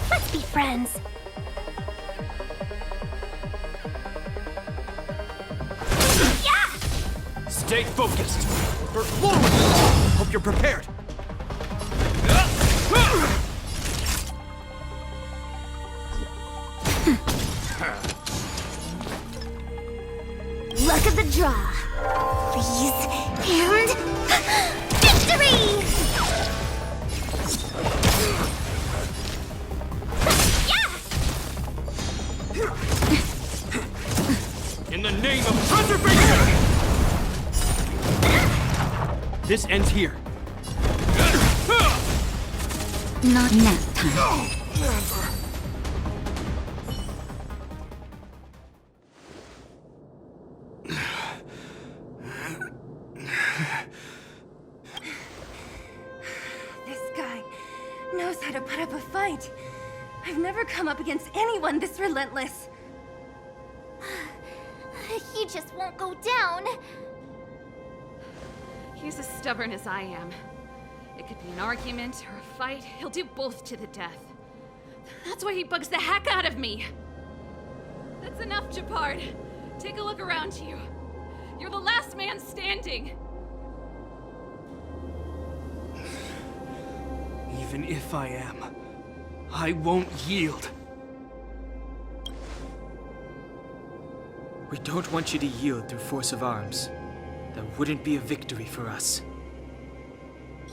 Let's be friends. Yeah! Stay focused! Burst forward! Hope you're prepared! Luck of the draw. Please. And victory! Yeah! In the name of preservation! This ends here. Not nap time. This guy knows how to put up a fight. I've never come up against anyone this relentless. He just won't go down. He's as stubborn as I am. It could be an argument or a fight. He'll do both to the death. That's why he bugs the heck out of me. That's enough, Japard. Take a look around you. You're the last man standing. Even if I am, I won't yield. We don't want you to yield through force of arms. That wouldn't be a victory for us.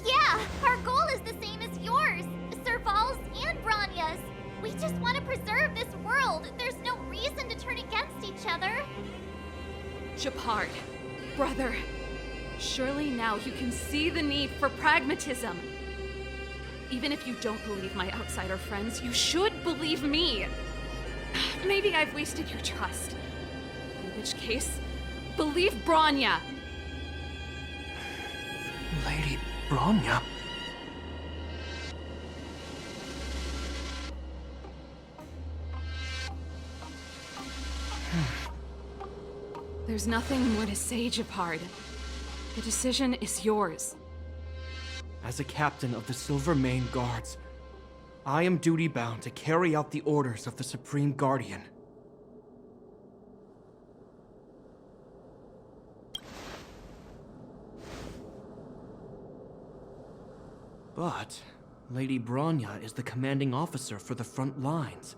Yeah, our goal is the same as yours. Serval's and Branya's. We just want to preserve this world. There's no reason to turn against each other. Japard, brother, surely now you can see the need for pragmatism. Even if you don't believe my outsider friends, you should believe me. Maybe I've wasted your trust. In which case, believe Branya. Lady Branya? There's nothing more to say, Japard. The decision is yours. As a captain of the Silver Mane Guards, I am duty-bound to carry out the orders of the Supreme Guardian. But Lady Branya is the commanding officer for the front lines.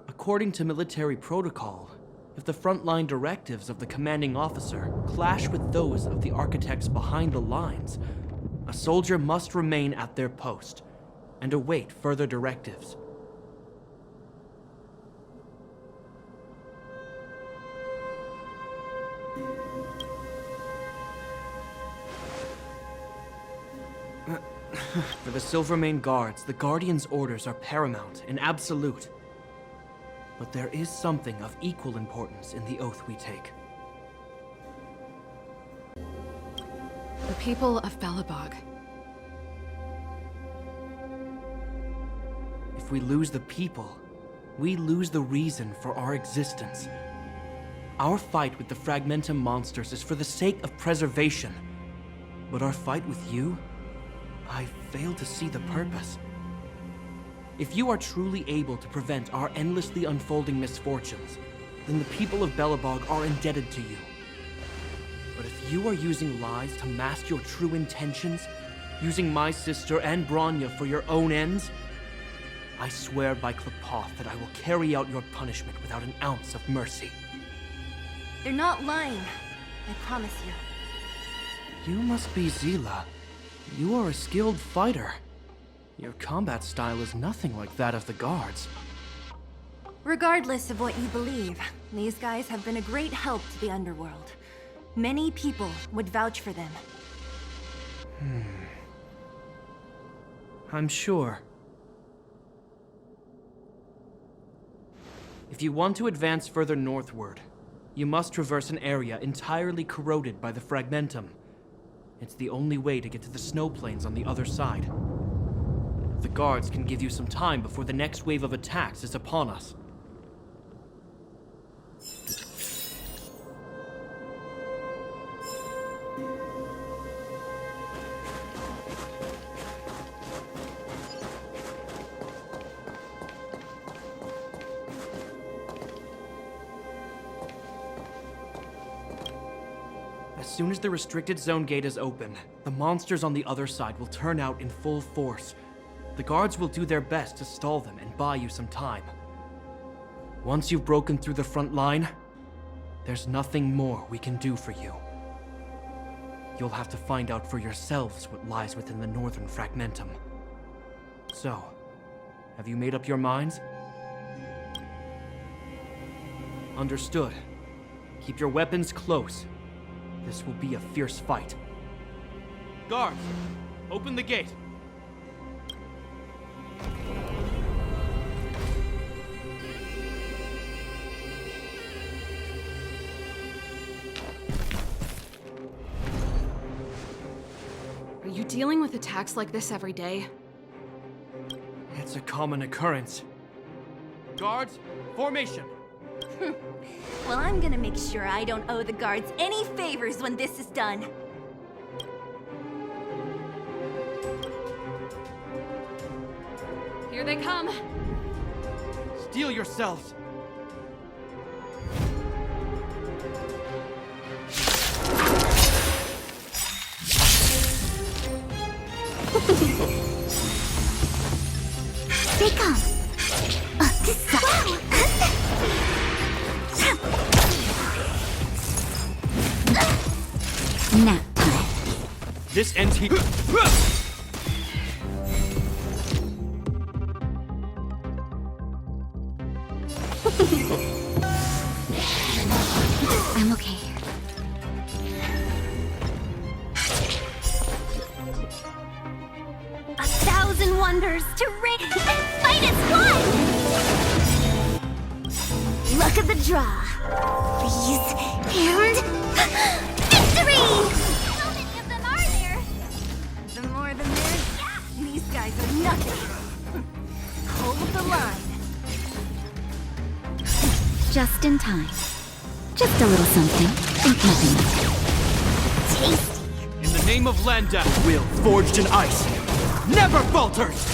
According to military protocol, if the frontline directives of the commanding officer clash with those of the architects behind the lines, a soldier must remain at their post and await further directives. For the Silvermane Guards, the Guardian's orders are paramount and absolute. But there is something of equal importance in the oath we take. The people of Belobog. If we lose the people, we lose the reason for our existence. Our fight with the Fragmentum monsters is for the sake of preservation. But our fight with you, I fail to see the purpose. If you are truly able to prevent our endlessly unfolding misfortunes, then the people of Belobog are indebted to you. But if you are using lies to mask your true intentions, using my sister and Bronya for your own ends, I swear by Klepoth that I will carry out your punishment without an ounce of mercy. They're not lying. I promise you. You must be Zila. You are a skilled fighter. Your combat style is nothing like that of the guards. Regardless of what you believe, these guys have been a great help to the underworld. Many people would vouch for them. I'm sure. If you want to advance further northward, you must traverse an area entirely corroded by the Fragmentum. It's the only way to get to the snow plains on the other side. The guards can give you some time before the next wave of attacks is upon us. As soon as the restricted zone gate is open, the monsters on the other side will turn out in full force. The guards will do their best to stall them and buy you some time. Once you've broken through the front line, there's nothing more we can do for you. You'll have to find out for yourselves what lies within the northern Fragmentum. So, have you made up your minds? Understood. Keep your weapons close. This will be a fierce fight. Guards, open the gate. Are you dealing with attacks like this every day? It's a common occurrence. Guards, formation! Well, I'm gonna make sure I don't owe the guards any favors when this is done. Here they come. Steel yourselves! They come. This wow. Nap time. This ends here. I'm okay. A thousand wonders to ring and fight as one! Luck of the draw. These and victory! How many of them are there? The more the merrier. These guys are nothing. Hold the line. Just in time. Just a little something. Think nothing of it. Tasty. In the name of Landa, will forged in ice never falters!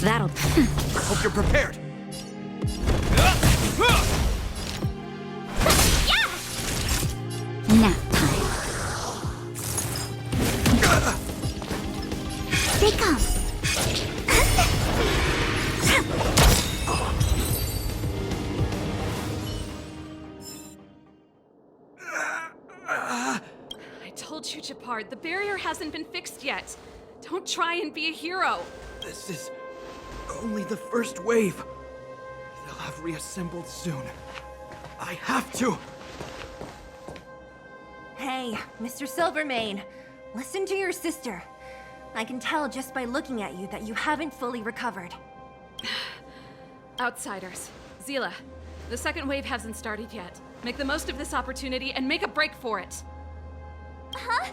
That'll... Hope you're prepared. Nap time. They come. I told you, Japard, the barrier hasn't been fixed yet. Don't try and be a hero. This is only the first wave. They'll have reassembled soon. I have to. Hey, Mr. Silvermane, listen to your sister. I can tell just by looking at you that you haven't fully recovered. Outsiders. Zila, the second wave hasn't started yet. Make the most of this opportunity and make a break for it. Huh?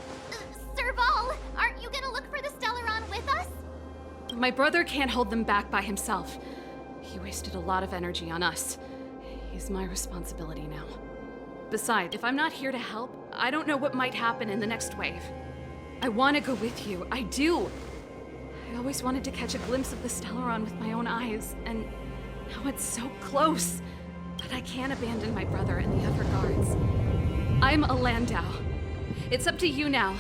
Serval, aren't you gonna look for the Stellaron with us? My brother can't hold them back by himself. He wasted a lot of energy on us. He's my responsibility now. Besides, if I'm not here to help, I don't know what might happen in the next wave. I want to go with you. I do. I always wanted to catch a glimpse of the Stellaron with my own eyes, and now it's so close. But I can't abandon my brother and the other guards. I'm a Landau. It's up to you now.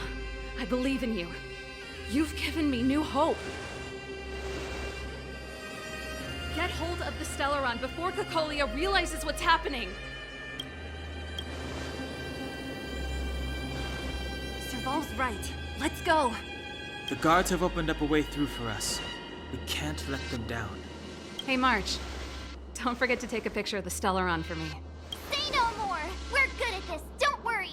I believe in you. You've given me new hope. Get hold of the Stellaron before Cocolia realizes what's happening. Serval's right. Let's go. The guards have opened up a way through for us. We can't let them down. Hey, March. Don't forget to take a picture of the Stellaron for me. Say no more! We're good at this, don't worry!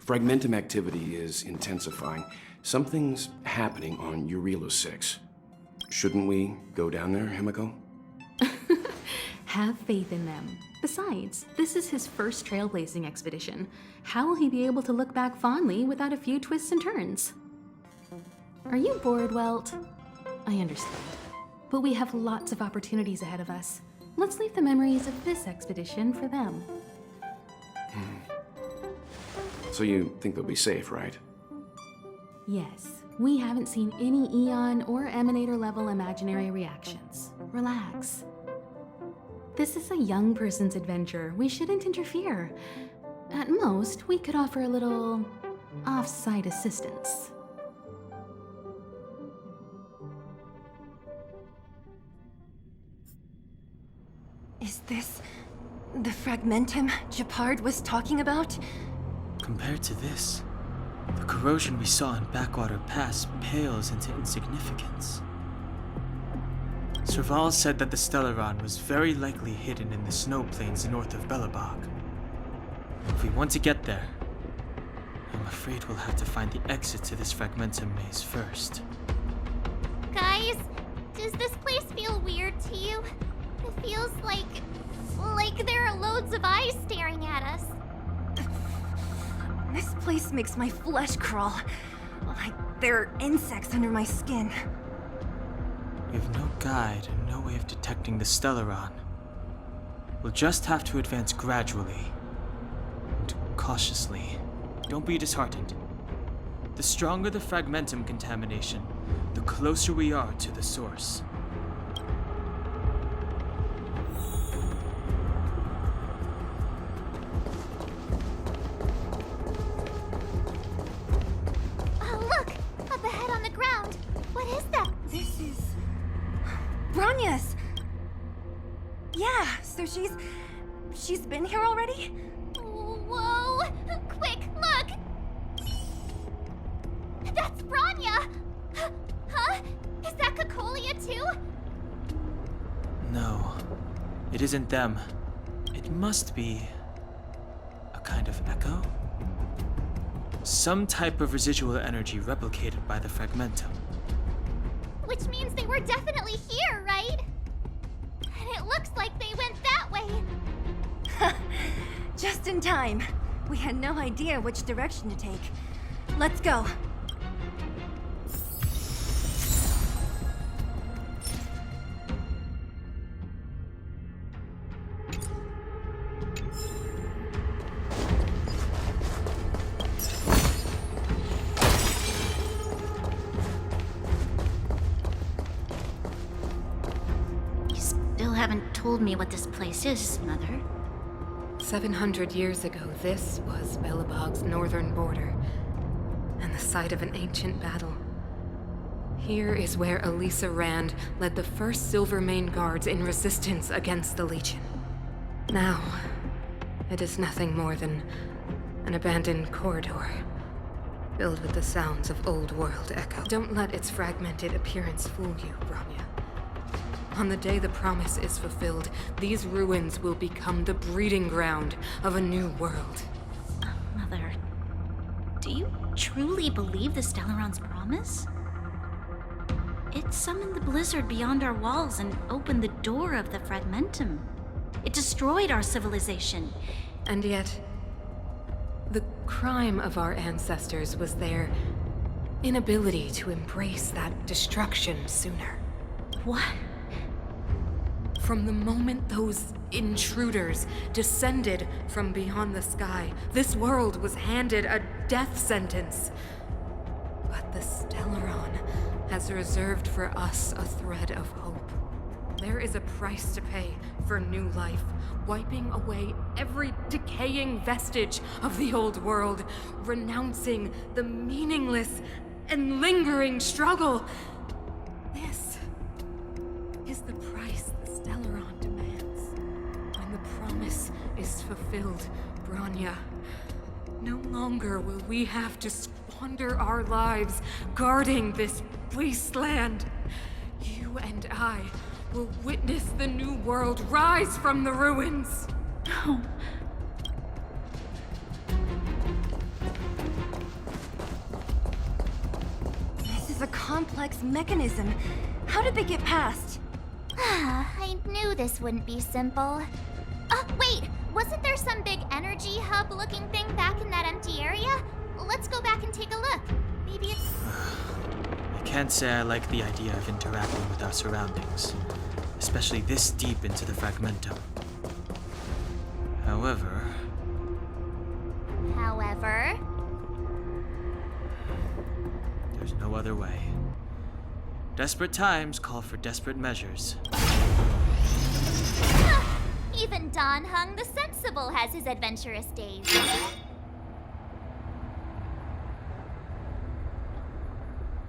Fragmentum activity is intensifying. Something's happening on Eurilo 6. Shouldn't we go down there, Himiko? Have faith in them. Besides, this is his first trailblazing expedition. How will he be able to look back fondly without a few twists and turns? Are you bored, Welt? I understand. But we have lots of opportunities ahead of us. Let's leave the memories of this expedition for them. So you think they'll be safe, right? Yes, we haven't seen any Eon or Emanator level imaginary reactions. Relax. This is a young person's adventure. We shouldn't interfere. At most, we could offer a little off-site assistance. Is this the Fragmentum Gepard was talking about? Compared to this, the corrosion we saw in Backwater Pass pales into insignificance. Serval said that the Stellaron was very likely hidden in the snow plains north of Belobog. If we want to get there, I'm afraid we'll have to find the exit to this Fragmentum maze first. Guys, does this place feel weird to you? It feels like there are loads of eyes staring at us. This place makes my flesh crawl. Like there are insects under my skin. We have no guide and no way of detecting the Stellaron. We'll just have to advance gradually and cautiously. Don't be disheartened. The stronger the Fragmentum contamination, the closer we are to the source. Look! Up ahead on the ground! What is that? This is... Bronya's! Yeah, so she's been here already? Whoa! Quick, look! That's Bronya! Huh? Is that Cocolia too? No, it isn't them. It must be a kind of echo? Some type of residual energy replicated by the Fragmentum. Which means they were definitely here, right? And it looks like they went that way. Just in time. We had no idea which direction to take. Let's go. Haven't told me what this place is, Mother. 700 years ago, this was Belobog's northern border, and the site of an ancient battle. Here is where Elisa Rand led the first Silvermane Guards in resistance against the Legion. Now, it is nothing more than an abandoned corridor, filled with the sounds of old-world echo. Don't let its fragmented appearance fool you, Bronya. On the day the promise is fulfilled, these ruins will become the breeding ground of a new world. Mother, truly believe the Stellaron's promise? It summoned the blizzard beyond our walls and opened the door of the Fragmentum. It destroyed our civilization. And yet, the crime of our ancestors was their inability to embrace that destruction sooner. What? From the moment those intruders descended from beyond the sky, this world was handed a death sentence. But the Stellaron has reserved for us a thread of hope. There is a price to pay for new life, wiping away every decaying vestige of the old world, renouncing the meaningless and lingering struggle. This is the price the Stellaron demands. When the promise is fulfilled, Bronya, no longer will we have to squander our lives guarding this wasteland. You and I will witness the new world rise from the ruins. No. This is a complex mechanism. How did they get past? I knew this wouldn't be simple. Wait! Wasn't there some big energy hub-looking thing back in that empty area? Let's go back and take a look. Maybe it's... I can't say I like the idea of interacting with our surroundings, especially this deep into the Fragmentum. However, there's no other way. Desperate times call for desperate measures. Even Don Hung the Sensible has his adventurous days.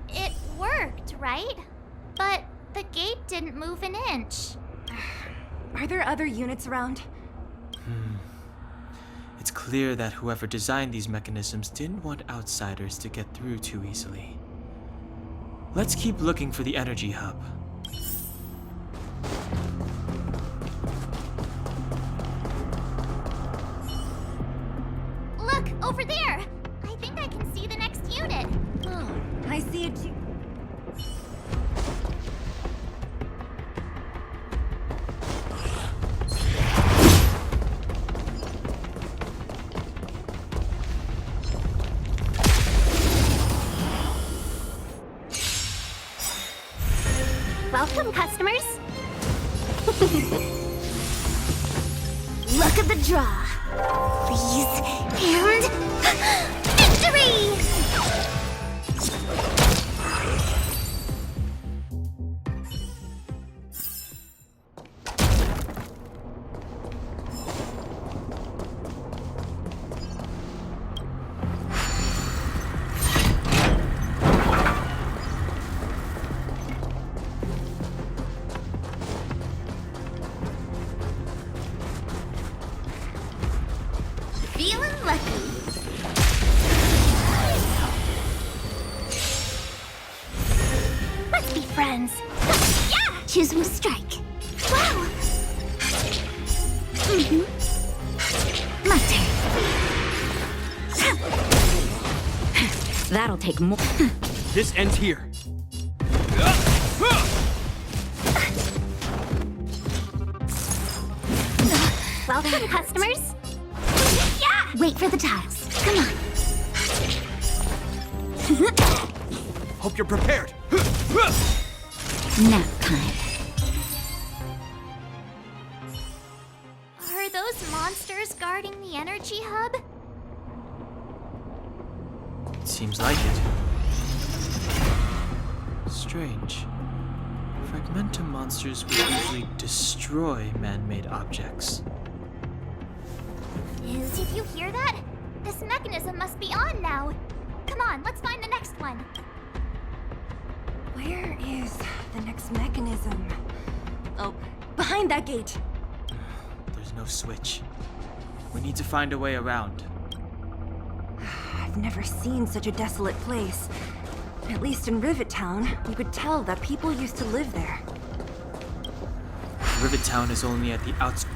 It worked, right? But the gate didn't move an inch. Are there other units around? It's clear that whoever designed these mechanisms didn't want outsiders to get through too easily. Let's keep looking for the energy hub. Look, over there! I think I can see the next unit. Oh, I see it too. Welcome, customers. Look at the draw. Please, and victory! Feeling lucky. Let's be friends. Yeah! Choose one strike. Wow! My turn. That'll take more. This ends here. Welcome, customers. Yeah! Wait for the tiles. Come on. Hope you're prepared. Nap time. Are those monsters guarding the energy hub? It seems like it. Strange. Fragmentum monsters would usually destroy man-made objects. Did you hear that? This mechanism must be on now. Come on, let's find the next one. Where is the next mechanism? Oh, behind that gate. There's no switch. We need to find a way around. I've never seen such a desolate place. At least in Rivet Town, you could tell that people used to live there. Rivet Town is only at the outskirts.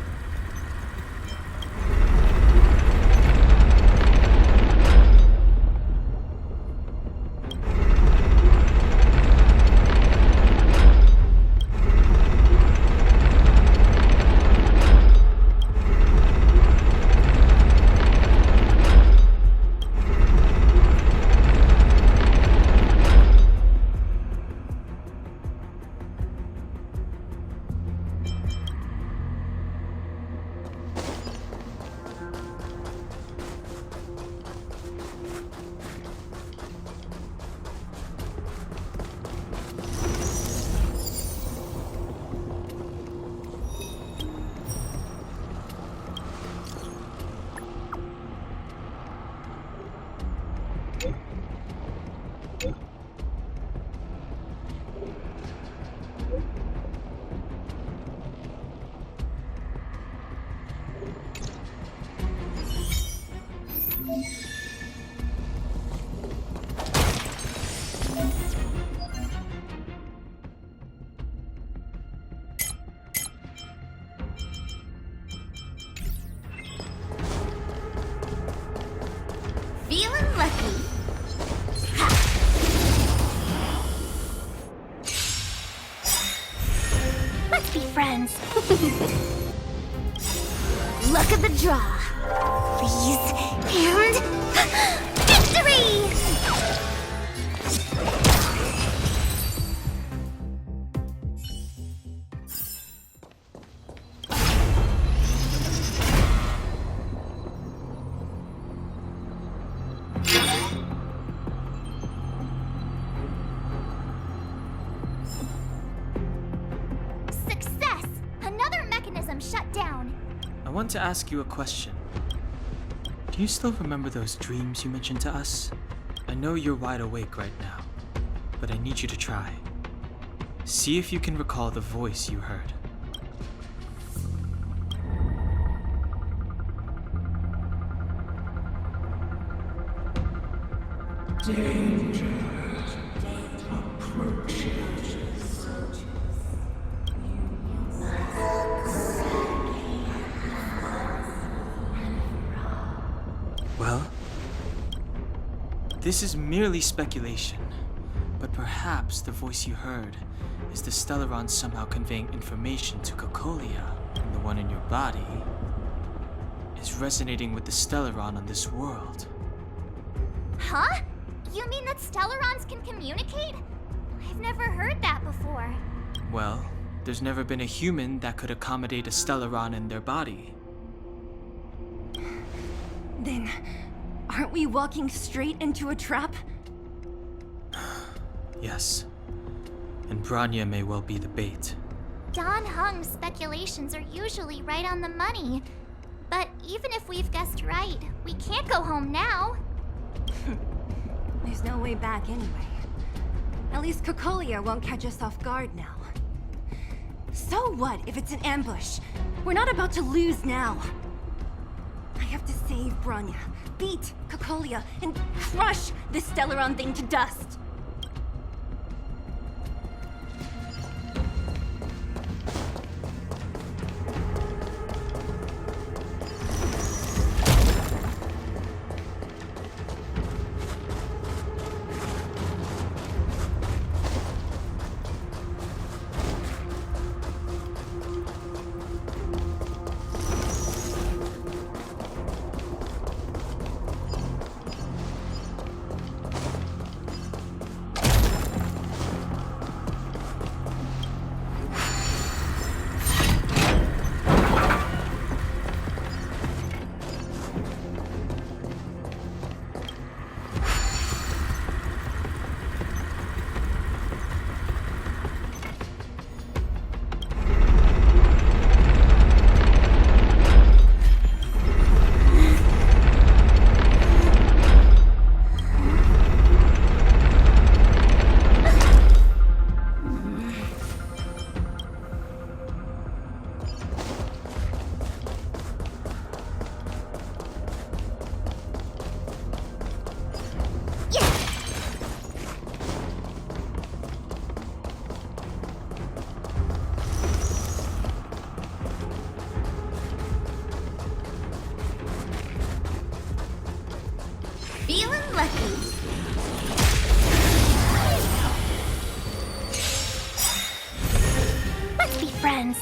Feeling lucky. Let's be friends. Luck of the draw. Please. And victory! Success! Another mechanism shut down. I want to ask you a question. Do you still remember those dreams you mentioned to us? I know you're wide awake right now, but I need you to try. See if you can recall the voice you heard. Well, this is merely speculation, but perhaps the voice you heard is the Stellaron somehow conveying information to Cocolia, and the one in your body is resonating with the Stellaron on this world. Huh? You mean that Stellarons can communicate? I've never heard that before. Well, there's never been a human that could accommodate a Stellaron in their body. Then, aren't we walking straight into a trap? Yes. And Bronya may well be the bait. Don Hung's speculations are usually right on the money. But even if we've guessed right, we can't go home now. There's no way back anyway. At least Cocolia won't catch us off guard now. So what if it's an ambush? We're not about to lose now. I have to save Bronya, beat Cocolia, and crush this Stellaron thing to dust. Feeling lucky. Let's be friends.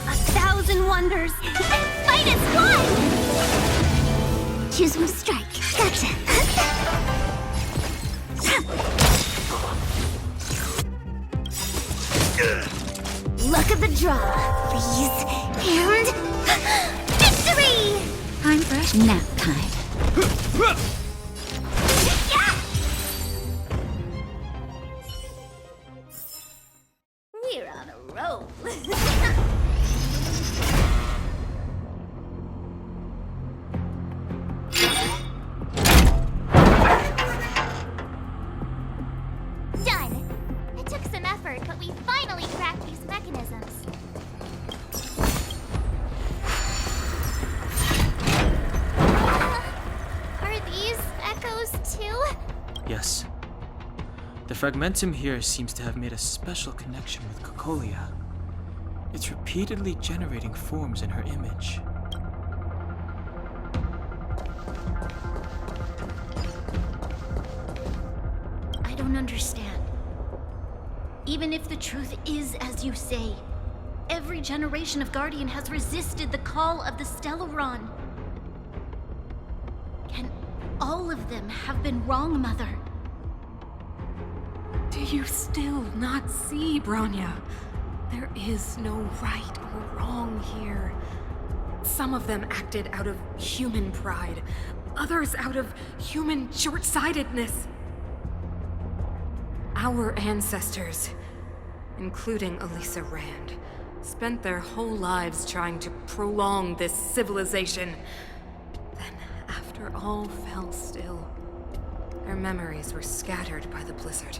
1,000 wonders and fight as one! Choose one strike. Gotcha. Luck of the draw, please. And victory! Time for nap time. We're on a roll. Done. It took some effort, but we finally cracked these mechanisms. Yes. The fragmentum here seems to have made a special connection with Cocolia. It's repeatedly generating forms in her image. I don't understand. Even if the truth is as you say, every generation of Guardian has resisted the call of the Stellaron. Can all of them have been wrong, Mother? Do you still not see, Bronya? There is no right or wrong here. Some of them acted out of human pride, others out of human short-sightedness. Our ancestors, including Elisa Rand, spent their whole lives trying to prolong this civilization. Then, after all fell still, their memories were scattered by the blizzard.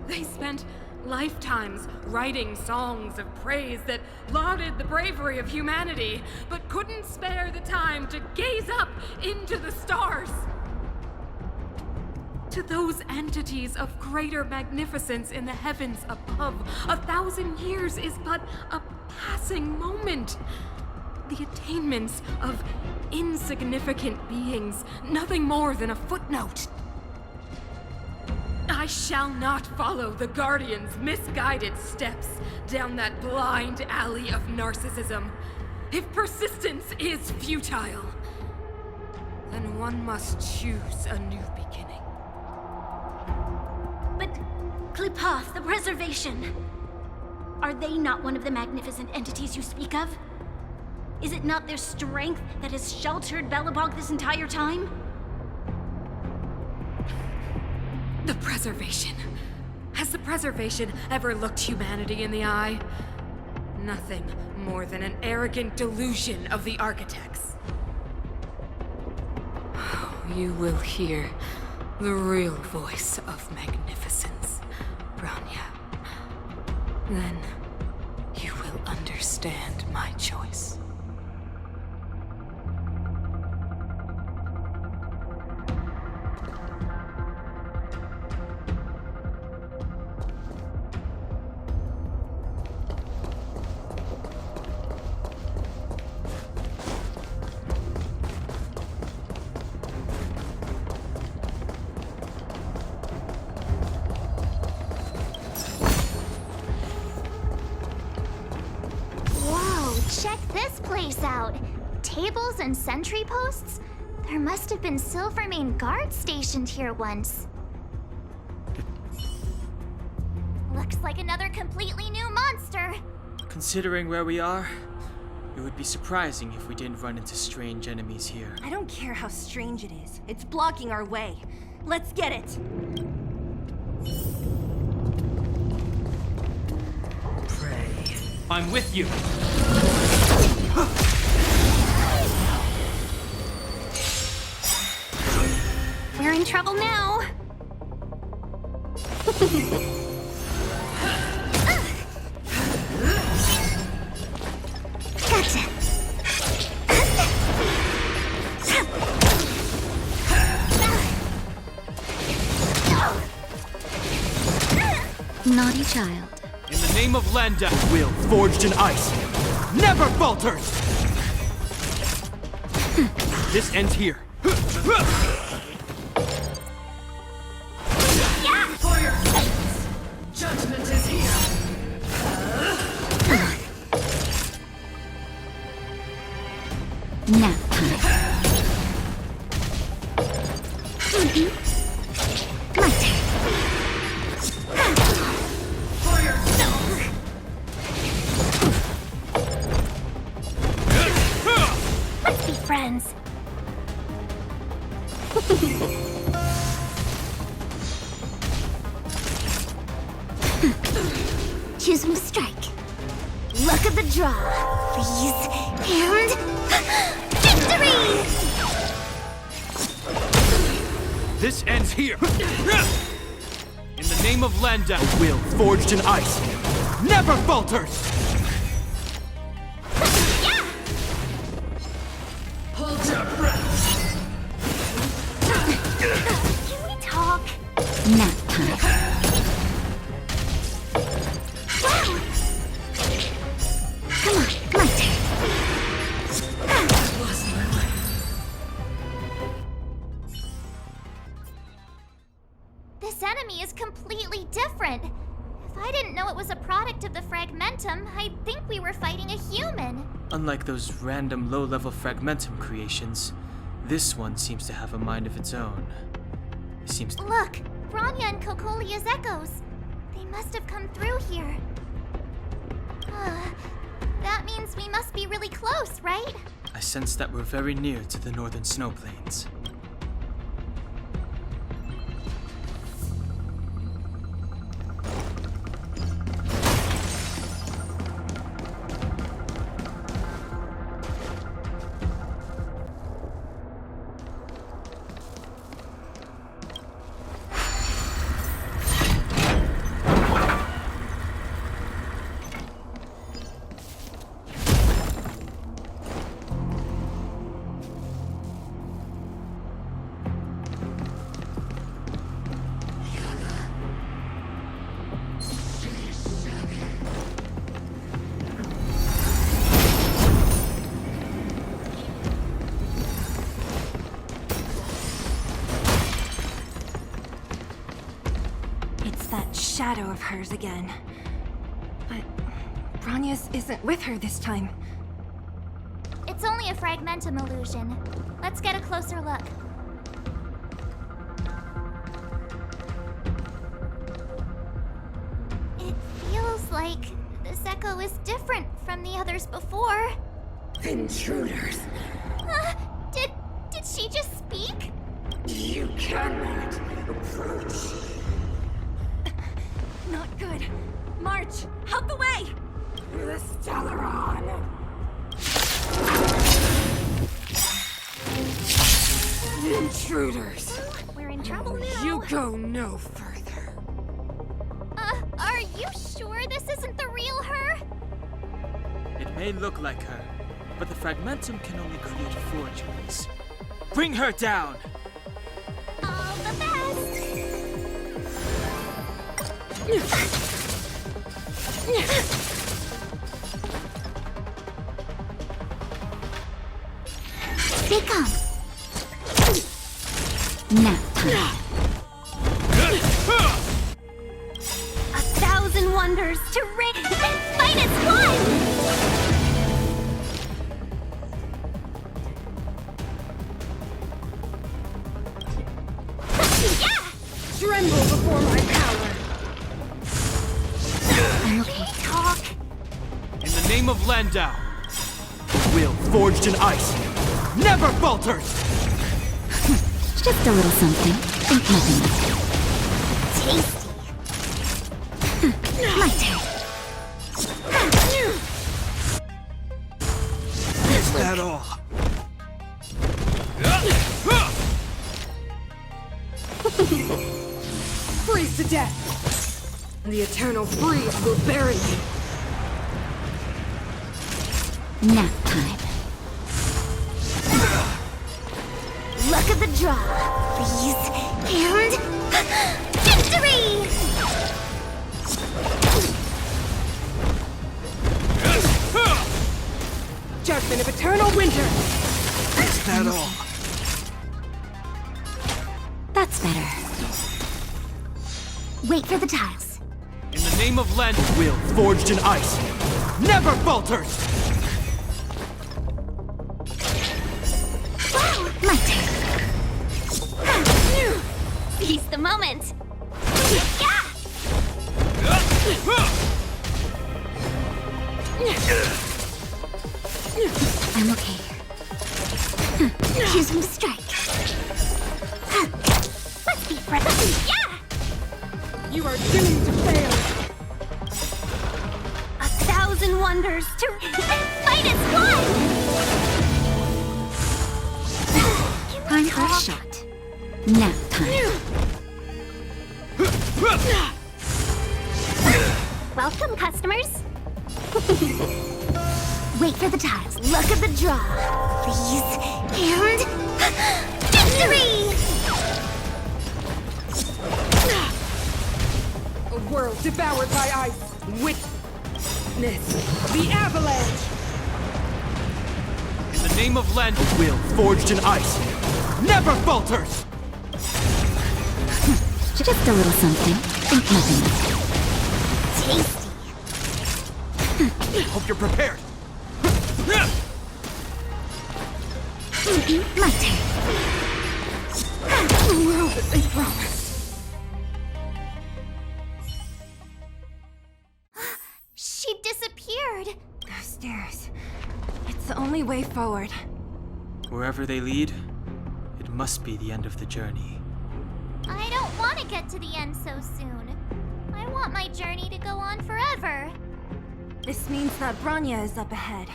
They spent lifetimes writing songs of praise that lauded the bravery of humanity, but couldn't spare the time to gaze up into the stars. To those entities of greater magnificence in the heavens above, 1,000 years is but a passing moment. The attainments of insignificant beings, nothing more than a footnote. I shall not follow the Guardian's misguided steps down that blind alley of narcissism. If persistence is futile, then one must choose a new beginning. But Klipoth, the Preservation, are they not one of the magnificent entities you speak of? Is it not their strength that has sheltered Belobog this entire time? The Preservation. Has the Preservation ever looked humanity in the eye? Nothing more than an arrogant delusion of the architects. You will hear the real voice of magnificence, Bronya. Then you will understand my choice. Check this place out. Tables and sentry posts? There must have been Silvermane guards stationed here once. Looks like another completely new monster. Considering where we are, it would be surprising if we didn't run into strange enemies here. I don't care how strange it is. It's blocking our way. Let's get it. Pray. I'm with you. We're in trouble now. Gotcha. Naughty child. In the name of Landa, will forged in ice never falters! This ends here. For your sins, judgment is here. Nap time. My turn. For your sins. Let's be friends. Choose from strike. Luck of the draw. Freeze. And... victory! This ends here. In the name of Landa, will forged in ice never falters! Hold your breath. completely different. If I didn't know it was a product of the Fragmentum, I'd think we were fighting a human. Unlike those random low-level Fragmentum creations, this one seems to have a mind of its own. It seems to... Look! Bronya and Kokolia's echoes. They must have come through here. That means we must be really close, right? I sense that we're very near to the northern snow plains. That shadow of hers again. But Bronya's isn't with her this time. It's only a Fragmentum illusion. Let's get a closer look. It feels like this echo is different from the others before. Intruders! Did she just speak? You cannot approach. Not good. March! Out the way! The Stellaron! Intruders! We're in trouble now. You go no further. Are you sure this isn't the real her? It may look like her, but the Fragmentum can only create forgeries. Bring her down! All the best! Become. Nap time. 1,000 wonders to rid and fight as one! Tremble before my power! I'm okay. Talk. In the name of Landau, will forged in ice never falters! Just a little something. Think nothing of it. Tasty. My turn. Is that all? Freeze to death! The eternal freeze will bury you! Nap time. Luck of the draw. Freeze. And... victory! Judgment of eternal winter! Is that all? That's better. Wait for the tiles. In the name of Landau, will forged in ice never falters! My turn. Seize the moment. I'm okay. Choosing to strike. Let's be friends. You are doomed to fail! 1,000 wonders to Fight as one! Time for a shot. Nap time. Welcome, customers. Wait for the tiles. Luck of the draw. Freeze. And... victory! A world devoured by ice! Witness the avalanche! In the name of Landau, will forged in ice never falters! Just a little something. Think nothing of it. Tasty. Hope you're prepared. My turn. The world that they promised. She disappeared. Those stairs. It's the only way forward. Wherever they lead, it must be the end of the journey. I don't want to get to the end so soon. I want my journey to go on forever. This means that Bronya is up ahead.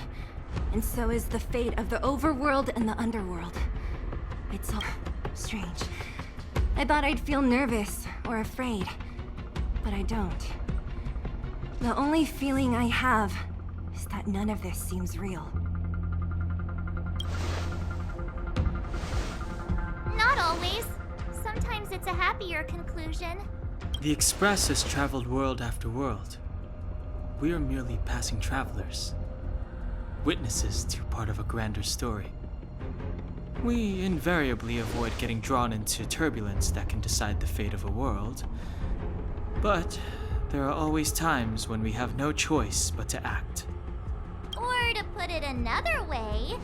And so is the fate of the overworld and the underworld. It's all strange. I thought I'd feel nervous or afraid, but I don't. The only feeling I have is that none of this seems real. Not always. Sometimes it's a happier conclusion. The Express has traveled world after world. We are merely passing travelers. Witnesses to part of a grander story. We invariably avoid getting drawn into turbulence that can decide the fate of a world. But there are always times when we have no choice but to act. Or to put it another way,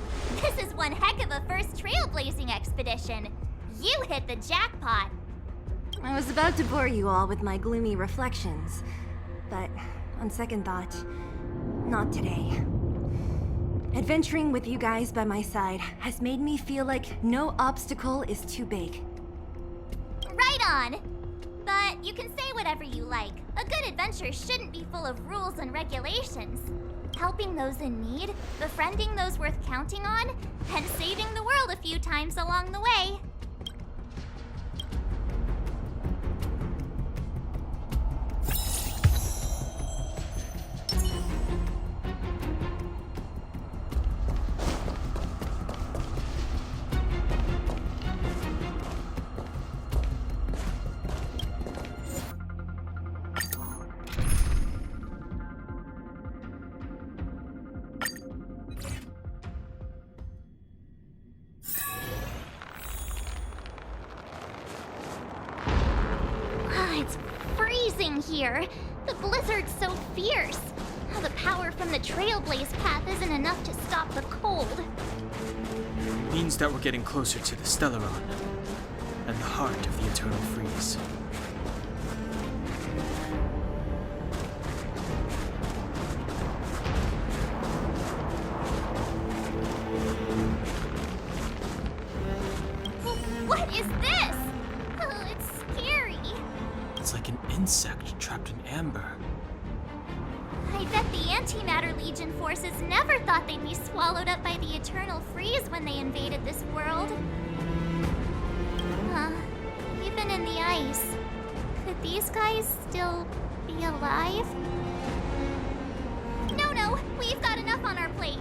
this is one heck of a first trailblazing expedition. You hit the jackpot. I was about to bore you all with my gloomy reflections, but on second thought, not today. Adventuring with you guys by my side has made me feel like no obstacle is too big. Right on. But you can say whatever you like. A good adventure shouldn't be full of rules and regulations. Helping those in need, befriending those worth counting on, and saving the world a few times along the way. It's freezing here. The blizzard's so fierce. The power from the Trailblaze path isn't enough to stop the cold. Means that we're getting closer to the Stellaron, and the heart of the Eternal Freeze. What is this? Oh, it's scary. It's like an insect trapped in amber. I bet the Antimatter Legion forces never thought they'd be swallowed up by the Eternal Freeze when they invaded this world. Even in the ice, could these guys still be alive? No, we've got enough on our plate.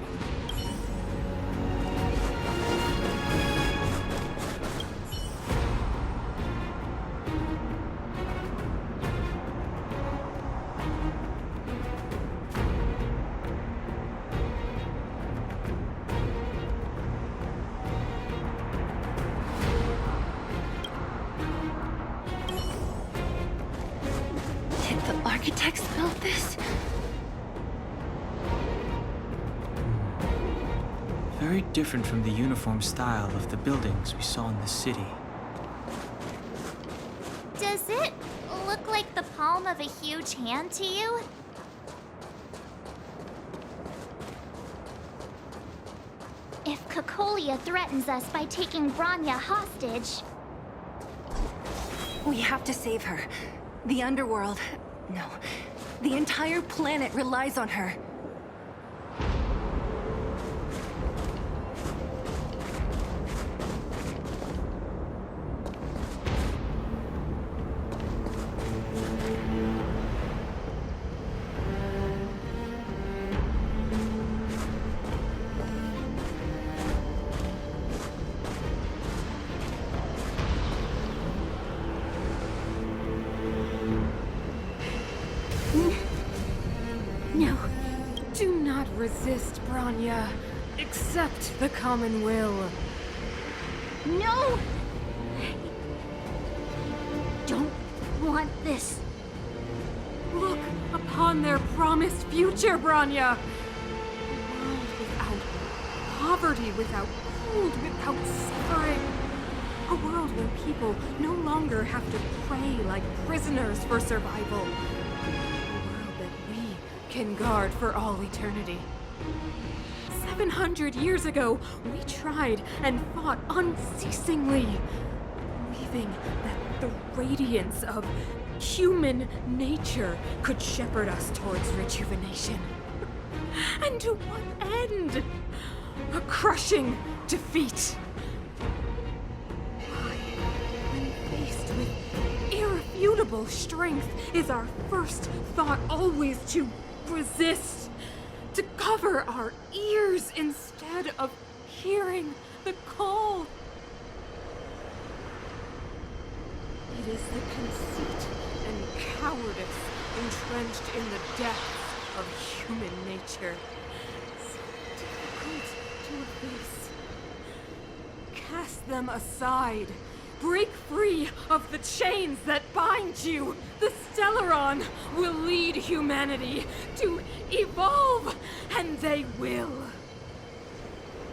Did the architects build this? Very different from the uniform style of the buildings we saw in the city. Does it look like the palm of a huge hand to you? If Cocolia threatens us by taking Bronya hostage... We have to save her. The underworld. No. The entire planet relies on her. No. Do not resist, Bronya. Accept the common will. No! Don't want this. Look upon their promised future, Bronya! A world without poverty, without cold, without suffering. A world where people no longer have to pray like prisoners for survival. A world that we can guard for all eternity. 700 years ago, we tried and fought unceasingly, believing that the radiance of human nature could shepherd us towards rejuvenation. And to what end? A crushing defeat. When faced with irrefutable strength, is our first thought always to resist, to cover our ears instead of hearing the call? It is the conceit and cowardice entrenched in the depths of human nature. So difficult to efface. Cast them aside. Break free of the chains that bind you. The Stellaron will lead humanity to evolve, and they will.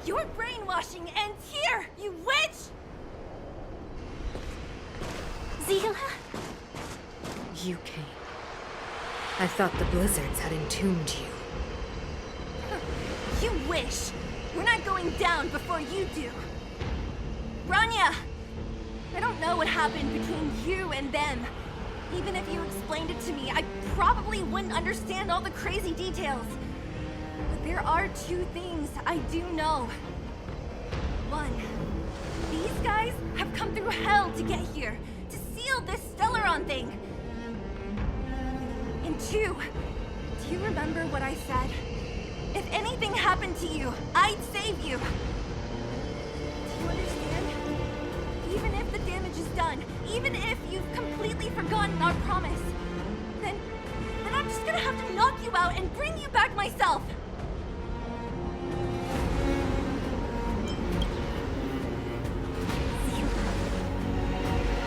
Your brainwashing ends here, you witch! Zila? You came. I thought the blizzards had entombed you. You wish! We're not going down before you do. Bronya! I don't know what happened between you and them. Even if you explained it to me, I probably wouldn't understand all the crazy details. But there are two things I do know. One, these guys have come through hell to get here, to seal this Stellaron thing. And two, do you remember what I said? If anything happened to you, I'd save you. Do you understand? Even if the damage is done, even if you've completely forgotten our promise, then I'm just gonna have to knock you out and bring you back myself.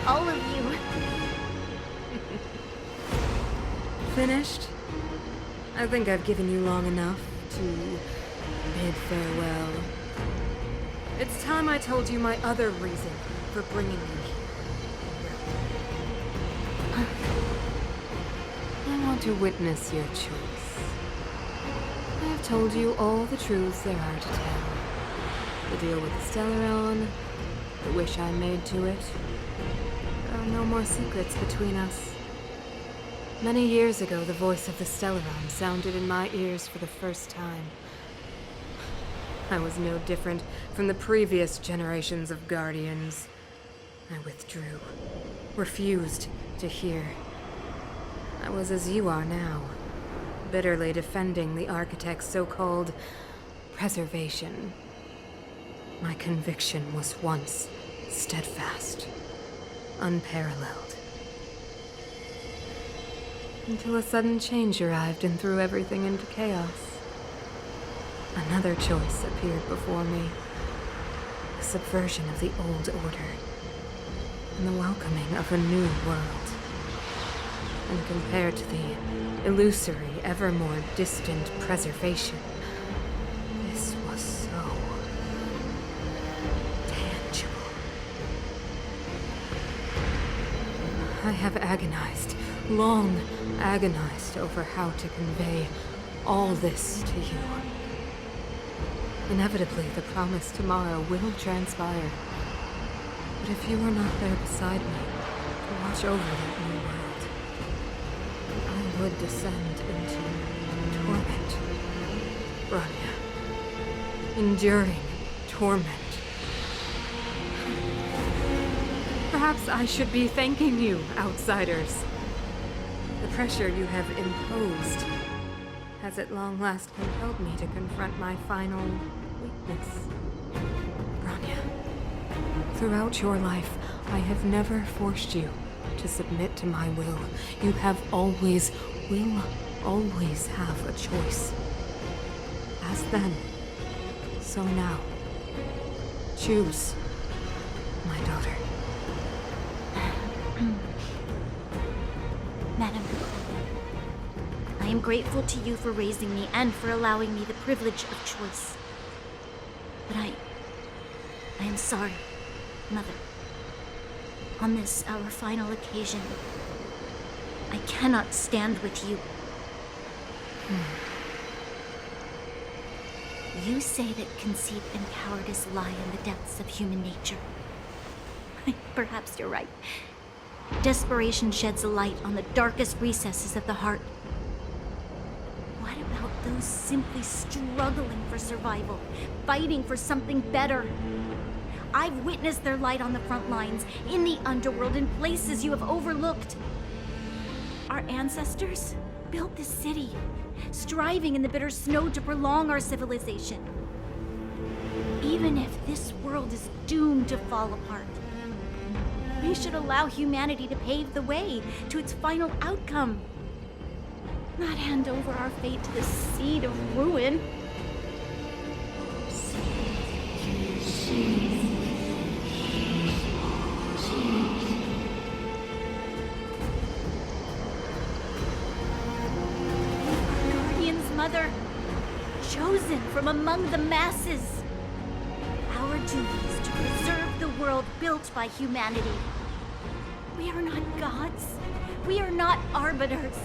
All of you. Finished? I think I've given you long enough to bid farewell. It's time I told you my other reason for bringing you here. I want to witness your choice. I have told you all the truths there are to tell. The deal with the Stellaron, the wish I made to it. There are no more secrets between us. Many years ago, the voice of the Stellaron sounded in my ears for the first time. I was no different from the previous generations of Guardians. I withdrew, refused to hear. I was as you are now, bitterly defending the Architect's so-called preservation. My conviction was once steadfast, unparalleled. Until a sudden change arrived and threw everything into chaos. Another choice appeared before me. The subversion of the old order. And the welcoming of a new world. And compared to the illusory, ever more distant preservation, this was so tangible. I have agonized, long agonized over how to convey all this to you. Inevitably, the promised tomorrow will transpire. But if you are not there beside me to watch over that new world, I would descend into torment. Bronya. Enduring torment. Perhaps I should be thanking you, outsiders. The pressure you have imposed has at long last compelled me to confront my final weakness. Bronya, throughout your life, I have never forced you to submit to my will. You have always, will always have a choice. As then, so now. Choose, my daughter. am grateful to you for raising me and for allowing me the privilege of choice. But I am sorry, Mother. On this, our final occasion, I cannot stand with you. You say that conceit and cowardice lie in the depths of human nature. Perhaps you're right. Desperation sheds a light on the darkest recesses of the heart. What about those simply struggling for survival, fighting for something better? I've witnessed their light on the front lines, in the underworld, in places you have overlooked. Our ancestors built this city, striving in the bitter snow to prolong our civilization. Even if this world is doomed to fall apart, we should allow humanity to pave the way to its final outcome. Not hand over our fate to the seed of ruin. Guardian's mother, chosen from among the masses. Our duty is to preserve the world built by humanity. We are not gods. We are not arbiters.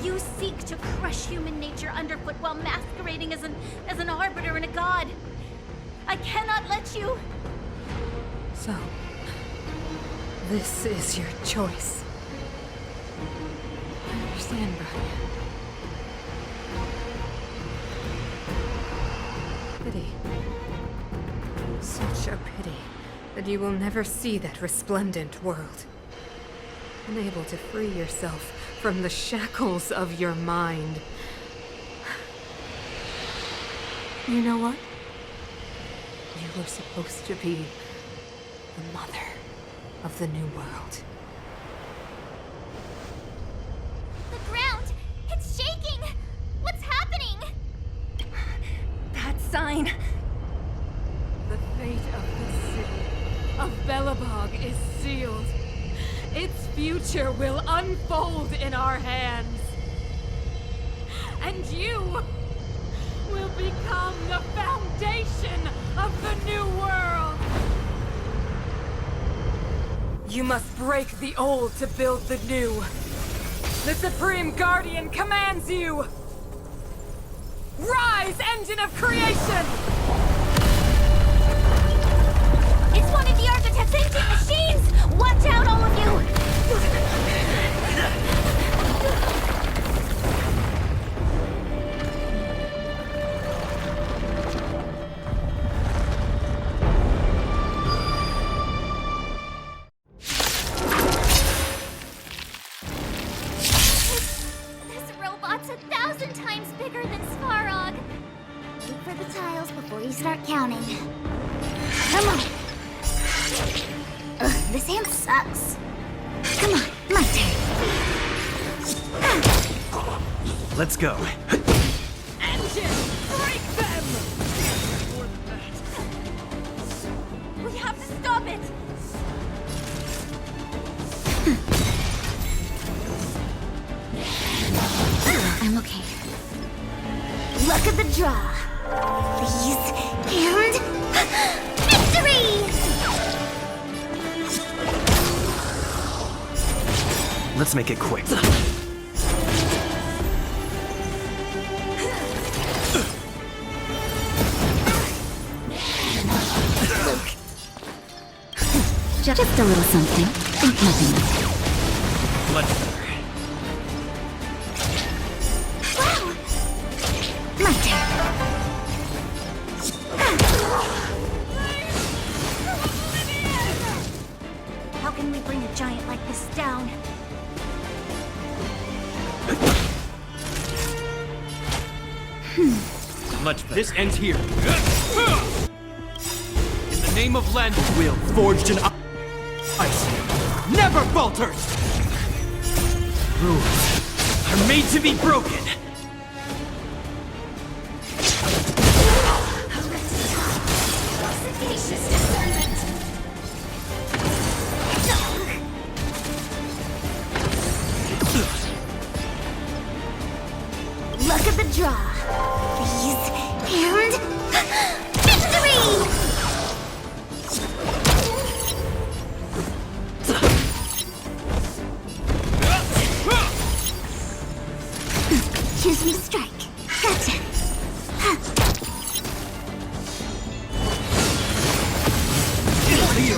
You seek to crush human nature underfoot while masquerading as an arbiter and a god. I cannot let you. So, this is your choice. I understand, Brian. Pity. Such a pity that you will never see that resplendent world. Unable to free yourself from the shackles of your mind. You know what? You were supposed to be the mother of the new world. The ground! It's shaking! What's happening? That sign. The fate of the city of Belobog is sealed. Its future will unfold in our hands. And you will become the foundation of the new world. You must break the old to build the new. The Supreme Guardian commands you! Rise, engine of creation! It's one of the architect's ancient machines! Watch out, all of you! This robot's 1,000 times bigger than Svarog. Look for the tiles before you start counting. Come on. Ugh, this hand sucks. Come on, my turn. Let's go. Engine, break them! We have to stop it! I'm okay. Luck of the draw. Please, and... victory! Let's make it quick. Just a little something. Think nothing of it. Much better. Wow! My turn. How can we bring a giant like this down? Much better. This ends here. In the name of Land's will, forged in ice, never falters! Rules are made to be broken! Sagacious discernment.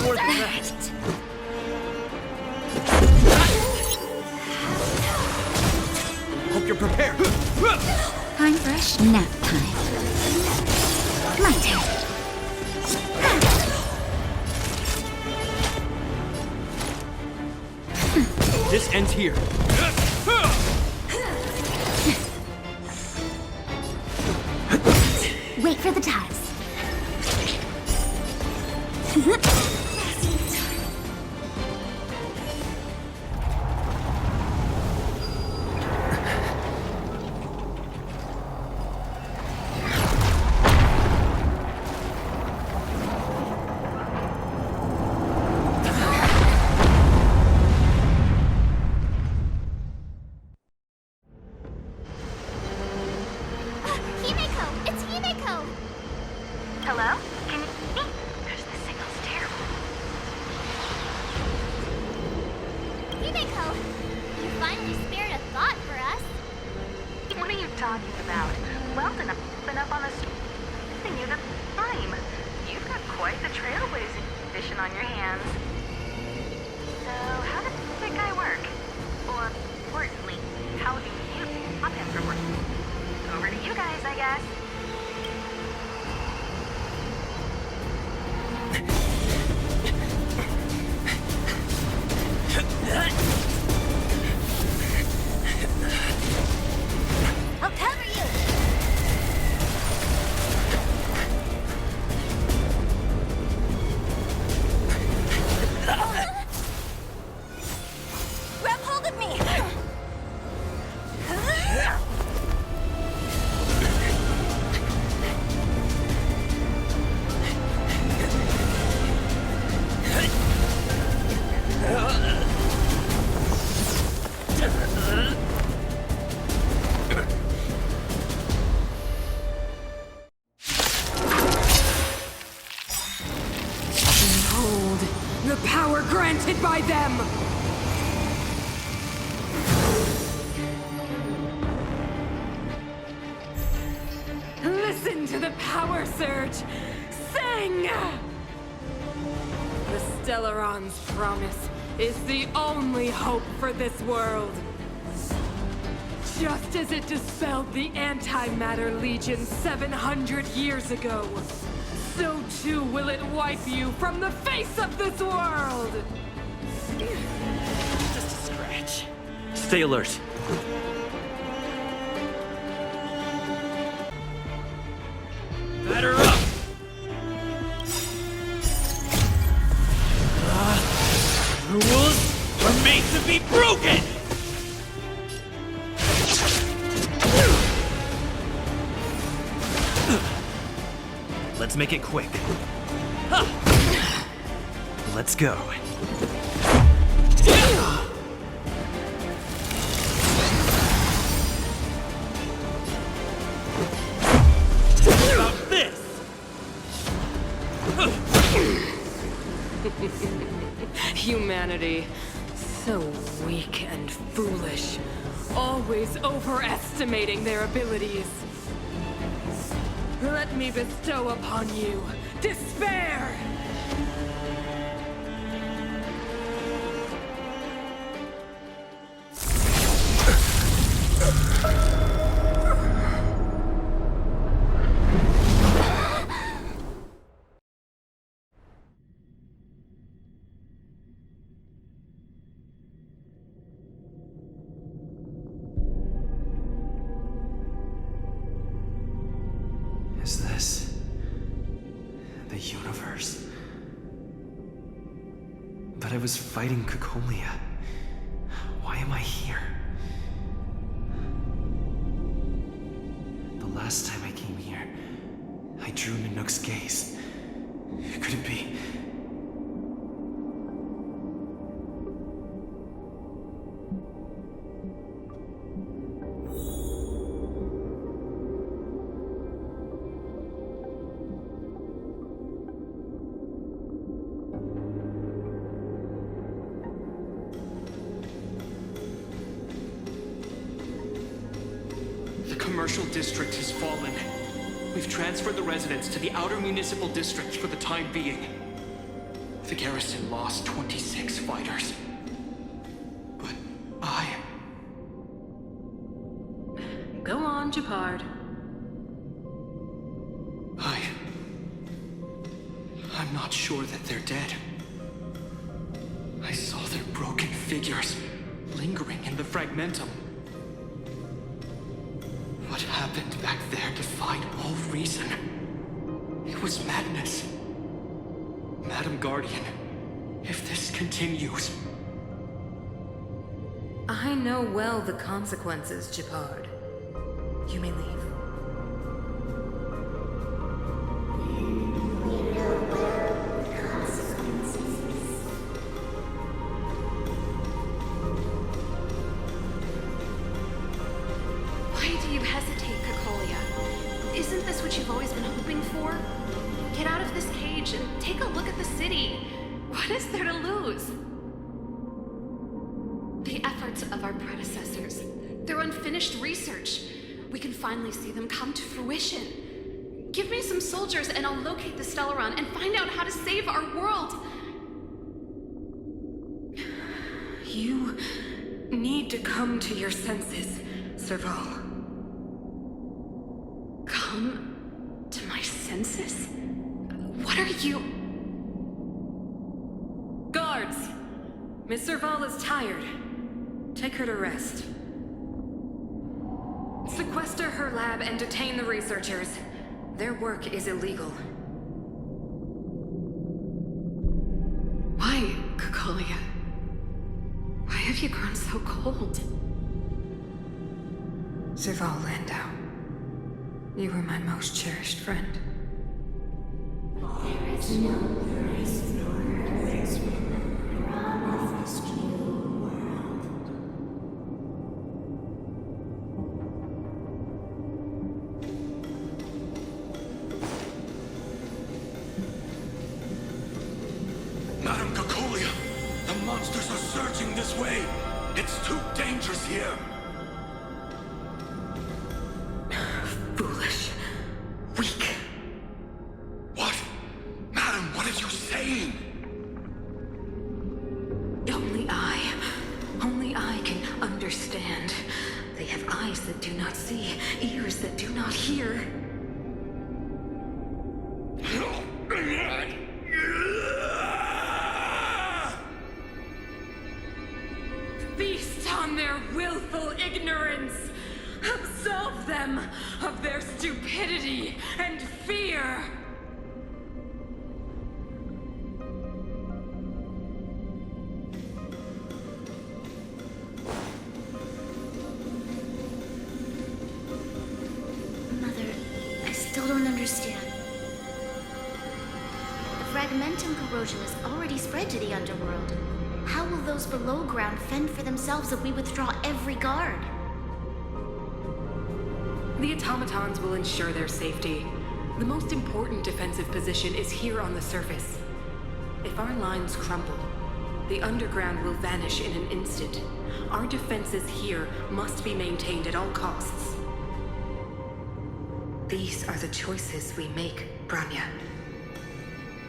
more than that. Hope you're prepared. Time for a nap time. My turn. This ends here. Wait for the ties. Himeko! It's Himeko! Hello? Can you hear me? Gosh, this signal's terrible. Himeko! You finally spared a thought for us. What are you talking about? Weldon, I've been up on the street you the time. You've got quite the trailblazing mission on your hands. So, how does that guy work? Or, importantly, how do you stop him from working? Over to you guys, I guess. I'll cover you! Grab hold of me! Behold, the power granted by them! Listen to the power surge! Sing! The Stellaron's promise is the only hope for this world. Just as it dispelled the Antimatter Legion 700 years ago, so too will it wipe you from the face of this world! Just a scratch. Stay alert. Batter up! Rules are made to be broken! Let's make it quick. Let's go. What about this? Humanity, so weak and foolish, always overestimating their abilities. Let me bestow upon you despair! Is this the universe? But I was fighting Kukolia. Why am I here? The last time I came here, I drew Nanook's gaze. Could it be? The commercial district has fallen. We've transferred the residents to the outer municipal district for the time being. The garrison lost 26 fighters. But I... Go on, Japard. I'm not sure that they're dead. I saw their broken figures lingering in the fragmentum. What happened back there defied all reason. It was madness. Madam Guardian, if this continues... I know well the consequences, Japard. You may leave. Why do you hesitate, Cocolia? Isn't this what you've always been hoping for? Get out of this cage and take a look at the city. What is there to lose? The efforts of our predecessors, their unfinished research. We can finally see them come to fruition. Give me some soldiers and I'll locate the Stellaron and find out how to save our world. You need to come to your senses, Serval. Come to my senses? What are you... Guards! Miss Serval is tired. Take her to rest. Sequester her lab and detain the researchers. Their work is illegal. Why, Cocolia? Why have you grown so cold? Serval Landau, you were my most cherished friend. Madam Cocolia, the monsters are surging this way. It's too dangerous here. Foolish. Weak. What? Madam, what are you saying? Only I can understand. They have eyes that do not see, ears that do not hear. Feast on their willful ignorance! Absolve them of their stupidity and fear! Mother, I still don't understand. The fragmentum corrosion is already spread to the underworld. How will those below ground fend for themselves if we withdraw every guard? The automatons will ensure their safety. The most important defensive position is here on the surface. If our lines crumble, the underground will vanish in an instant. Our defenses here must be maintained at all costs. These are the choices we make, Branya.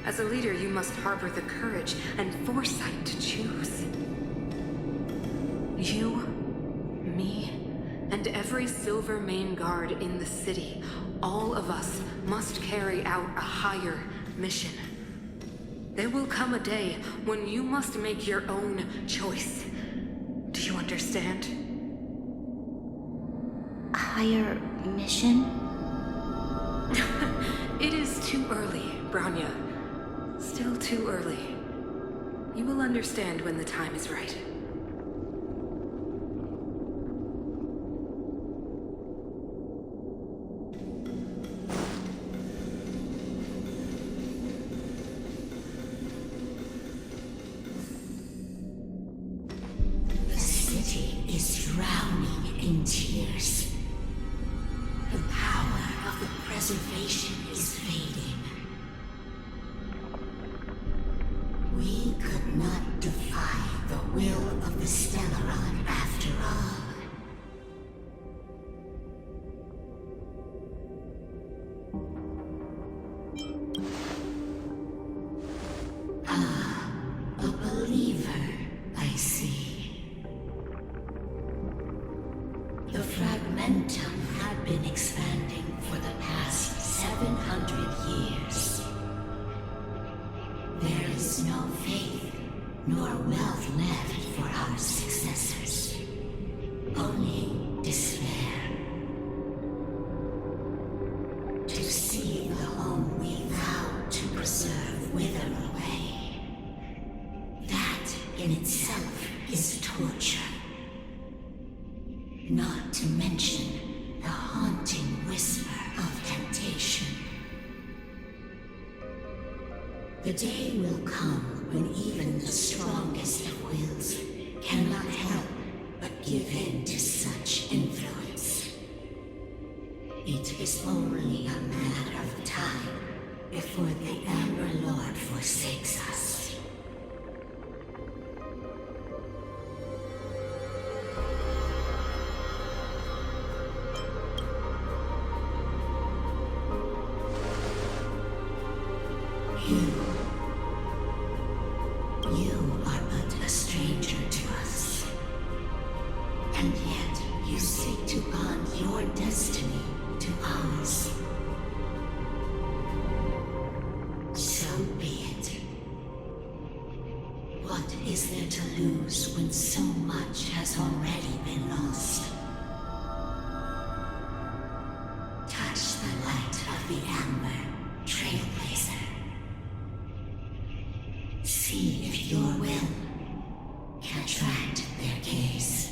As a leader, you must harbor the courage and foresight to choose. You, me, and every Silver Main Guard in the city, all of us must carry out a higher mission. There will come a day when you must make your own choice. Do you understand? A higher mission? It is too early, Branya. Still too early. You will understand when the time is right. The city is drowning in tears. The power of the preservation is fading. We could not defy the will of the Stellaron after all. Ah, momentum had been expanding for the past 700 years. There is no faith nor wealth left for our successors. Only despair. To see the home we vowed to preserve wither away. That in itself is torture. Not to mention the haunting whisper of temptation. The day will come when even the strongest of wills cannot help but give in to such influence. It is only a matter of time before the Amber Lord forsakes us. You are but a stranger to us. And yet you seek to bond your destiny to ours. So be it. What is there to lose when so much has already been lost? Touch the light of the Amber, Trailblazer. See if your will can attract their gaze.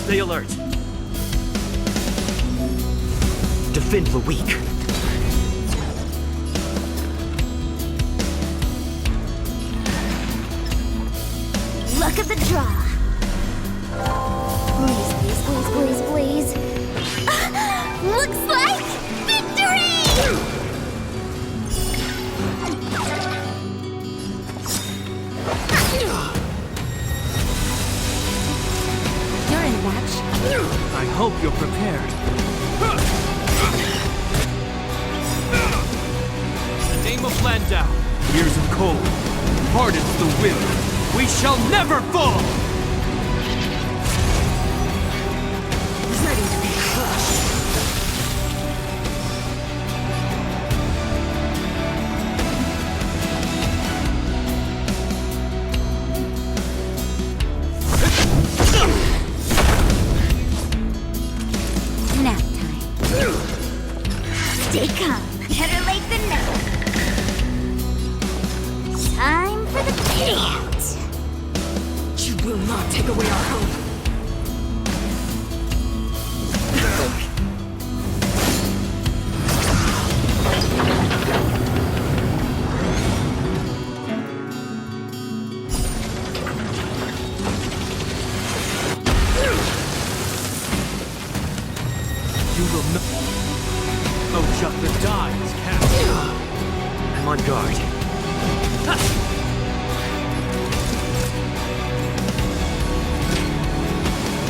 Stay alert. Defend the weak. Luck of the draw. Please, please, please, please, please. Looks like victory! You're in match. I hope you're prepared. The name of Landau, years of cold, hardens the will. We shall never fall! Ready to be crushed. Nap time. Stay calm. Better late than never. Time for the payout. You will not take away our hope. You will not. Oh, just the die is cast. I'm on guard.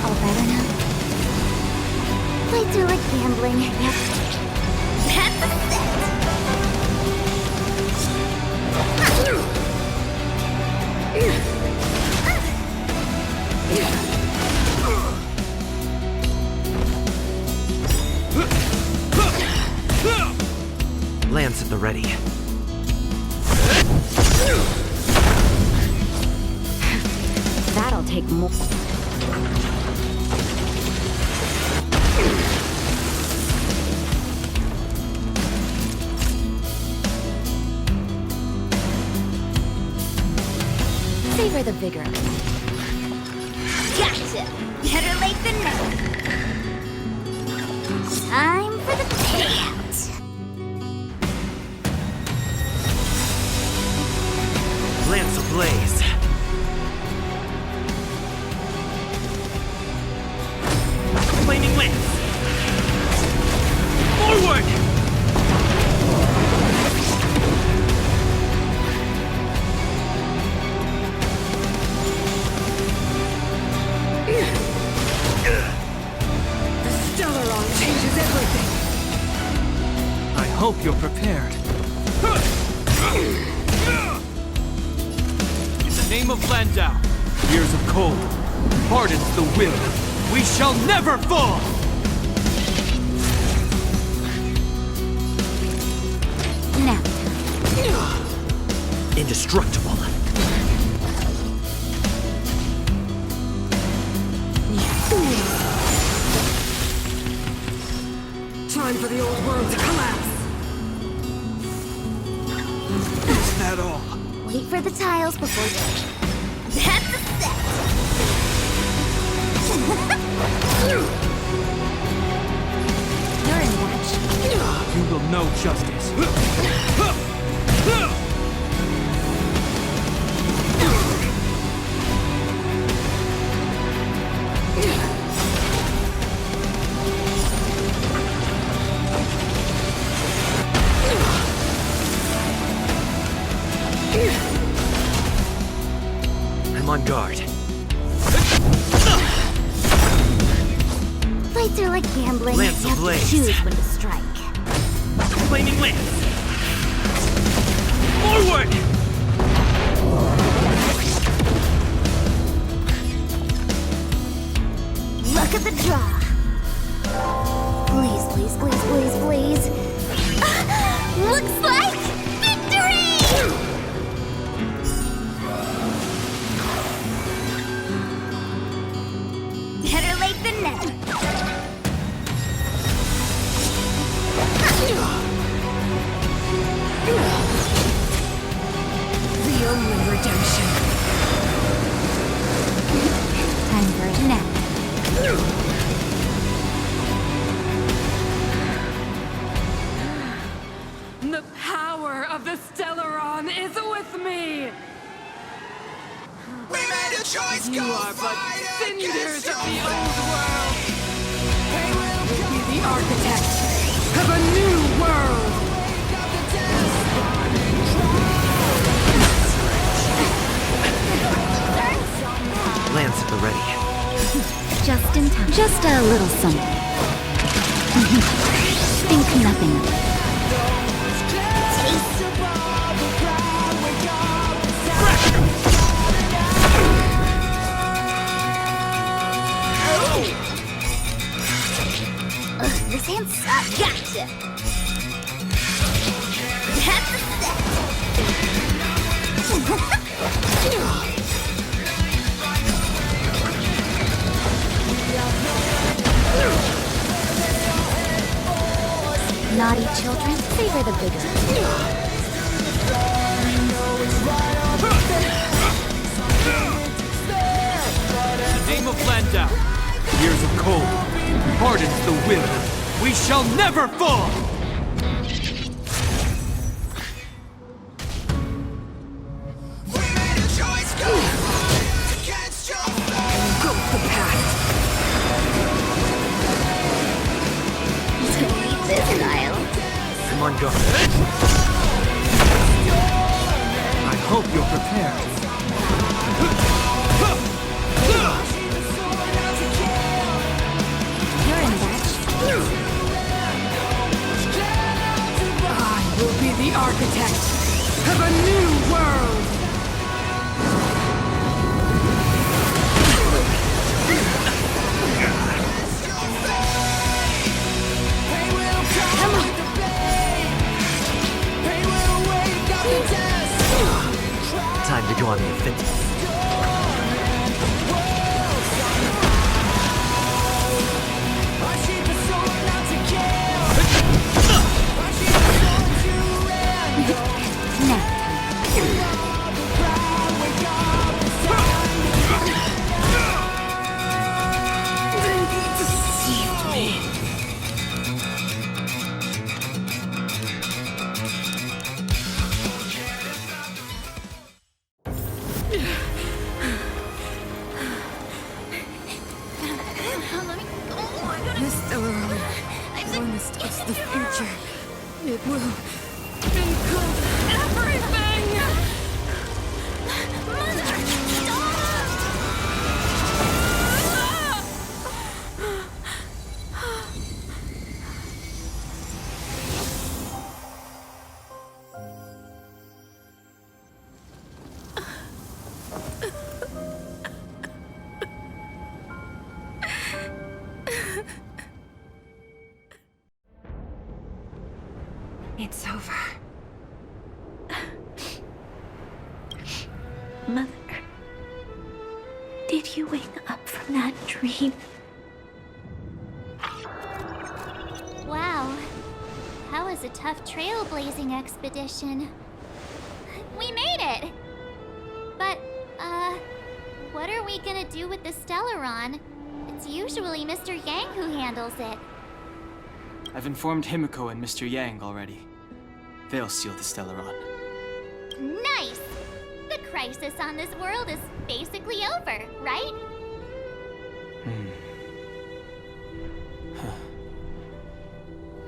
All better now? Play through like gambling. Yep. That's a set! Lance at the ready. That'll take more. Savor the vigor. Gotcha! Better late than never. Time for the payout. Lance ablaze. Flaming lance. Forward! The Stellaron changes everything! I hope you're prepared. In the name of Landau, years of cold, hardens the will. We shall never fall! Now. Indestructible. Time for the old world to collapse! Is that all? Wait for the tiles before you... That's a set! You're in watch. You will know justice. I'm on guard. Fights are like gambling. Lance You have ablaze. to choose when to strike. Flaming lance. Forward! Look at the draw. Please, please, please, please, please. Looks like victory! Better late than never. The only redemption. Time for a nap. The power of the Stellaron is with me! We made a choice, You are but cinders of the old world! Be the architect of a new world! Lance at the ready. Just in time. Just a little something. Think nothing of it. This hand sucks. Gotcha! That's a set! Naughty children, favor the bigger. In the name of Landau, years of cold, Pardons the will. We shall never fall! Come on, go. I hope you're prepared. You're in that. I will be the architect of a new world! Time to go on the offensive. This Stellaron promised us the future. It will include everything! It's over. Mother, did you wake up from that dream? Wow. That was a tough trailblazing expedition. We made it! But, what are we gonna do with the Stellaron? It's usually Mr. Yang who handles it. I've informed Himiko and Mr. Yang already. They'll seal the Stellaron. Nice! The crisis on this world is basically over, right?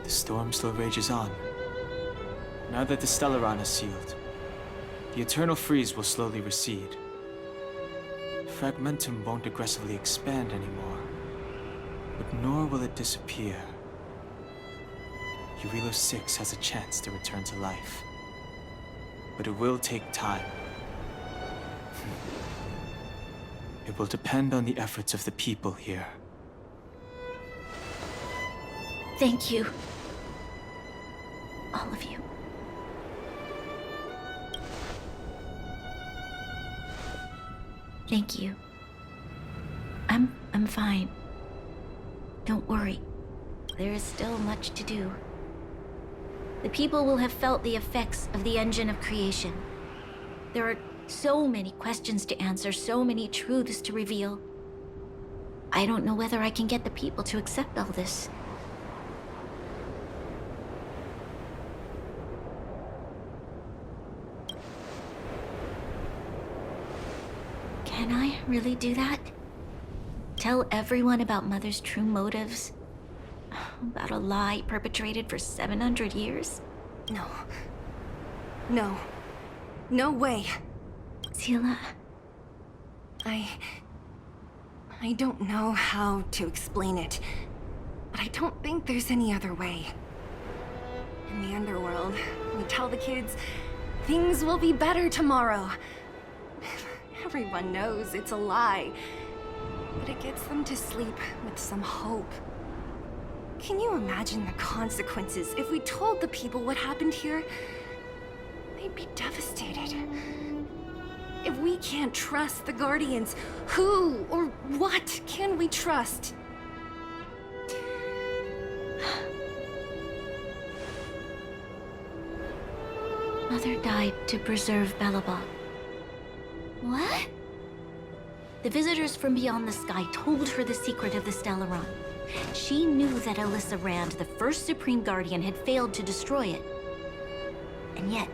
The storm still rages on. Now that the Stellaron is sealed, the eternal freeze will slowly recede. Fragmentum won't aggressively expand anymore, but nor will it disappear. Urilo 6 has a chance to return to life, but it will take time. It will depend on the efforts of the people here. Thank you. All of you. Thank you. I'm fine. Don't worry. There is still much to do. The people will have felt the effects of the engine of creation. There are so many questions to answer, so many truths to reveal. I don't know whether I can get the people to accept all this. Can I really do that? Tell everyone about Mother's true motives? About a lie perpetrated for 700 years? No. No. No way. Sila. I don't know how to explain it, but I don't think there's any other way. In the underworld, we tell the kids, things will be better tomorrow. Everyone knows it's a lie, but it gets them to sleep with some hope. Can you imagine the consequences if we told the people what happened here? They'd be devastated. If we can't trust the Guardians, who or what can we trust? Mother died to preserve Belobog. What? The visitors from beyond the sky told her the secret of the Stellaron. She knew that Alyssa Rand, the first Supreme Guardian, had failed to destroy it. And yet,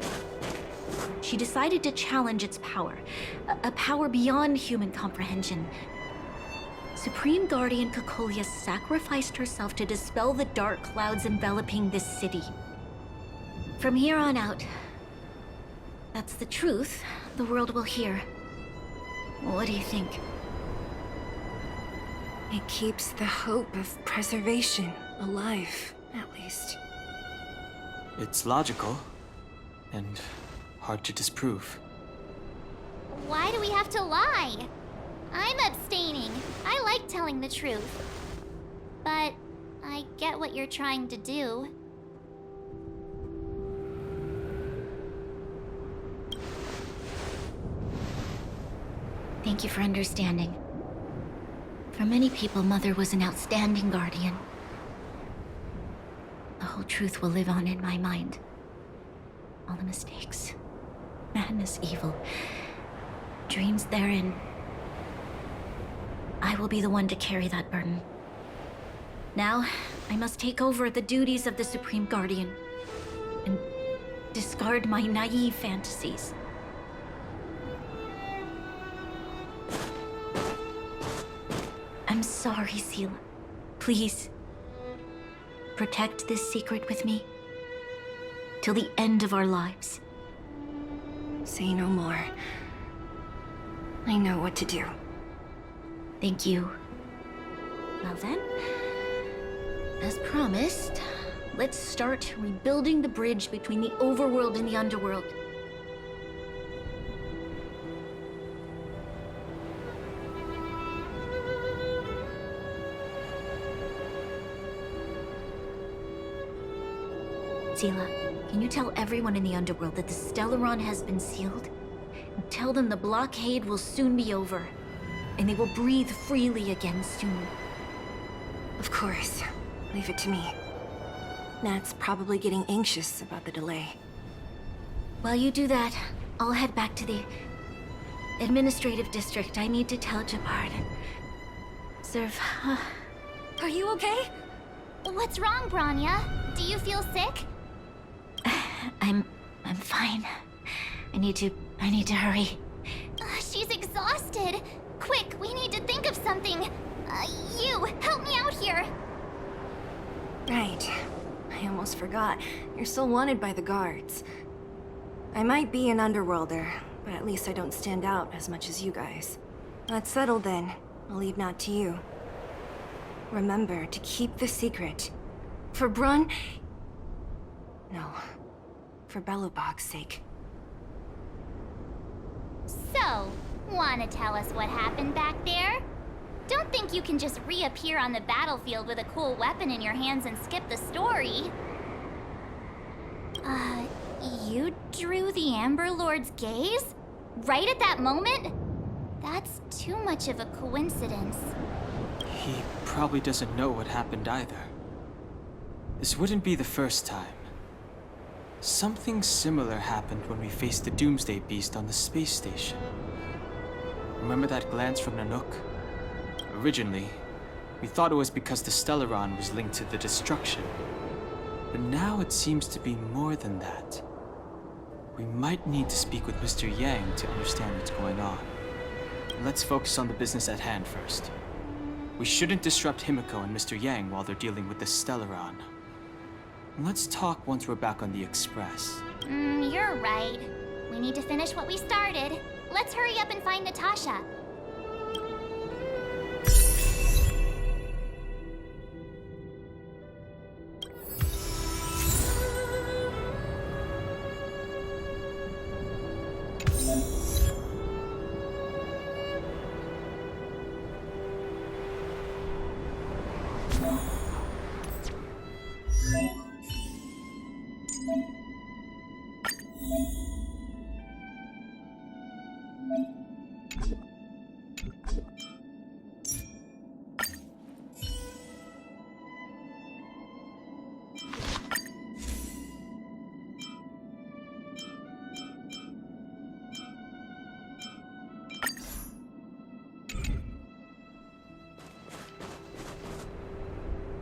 she decided to challenge its power, a power beyond human comprehension. Supreme Guardian Cocolia sacrificed herself to dispel the dark clouds enveloping this city. From here on out, that's the truth the world will hear. What do you think? It keeps the hope of preservation alive, at least. It's logical, and hard to disprove. Why do we have to lie? I'm abstaining. I like telling the truth. But I get what you're trying to do. Thank you for understanding. For many people, Mother was an outstanding guardian. The whole truth will live on in my mind. All the mistakes, madness, evil, dreams therein. I will be the one to carry that burden. Now, I must take over the duties of the Supreme Guardian and discard my naive fantasies. I'm sorry, Seela. Please, protect this secret with me till the end of our lives. Say no more. I know what to do. Thank you. Well then, as promised, let's start rebuilding the bridge between the overworld and the underworld. Seela, can you tell everyone in the underworld that the Stellaron has been sealed? And tell them the blockade will soon be over, and they will breathe freely again soon. Of course. Leave it to me. Nat's probably getting anxious about the delay. While you do that, I'll head back to the administrative district. I need to tell Jabard. Serve. Are you okay? What's wrong, Branya? Do you feel sick? I'm fine. I need to hurry. She's exhausted. Quick, we need to think of something. You, help me out here. Right. I almost forgot. You're still wanted by the guards. I might be an underworlder, but at least I don't stand out as much as you guys. That's settled then. I'll leave Nat to you. Remember to keep the secret. For Brun... No. For Belobog's sake. So, wanna tell us what happened back there? Don't think you can just reappear on the battlefield with a cool weapon in your hands and skip the story. You drew the Amber Lord's gaze? Right at that moment? That's too much of a coincidence. He probably doesn't know what happened either. This wouldn't be the first time. Something similar happened when we faced the Doomsday Beast on the space station. Remember that glance from Nanook? Originally, we thought it was because the Stellaron was linked to the destruction. But now it seems to be more than that. We might need to speak with Mr. Yang to understand what's going on. Let's focus on the business at hand first. We shouldn't disrupt Himiko and Mr. Yang while they're dealing with the Stellaron. Let's talk once we're back on the Express. You're right. We need to finish what we started. Let's hurry up and find Natasha.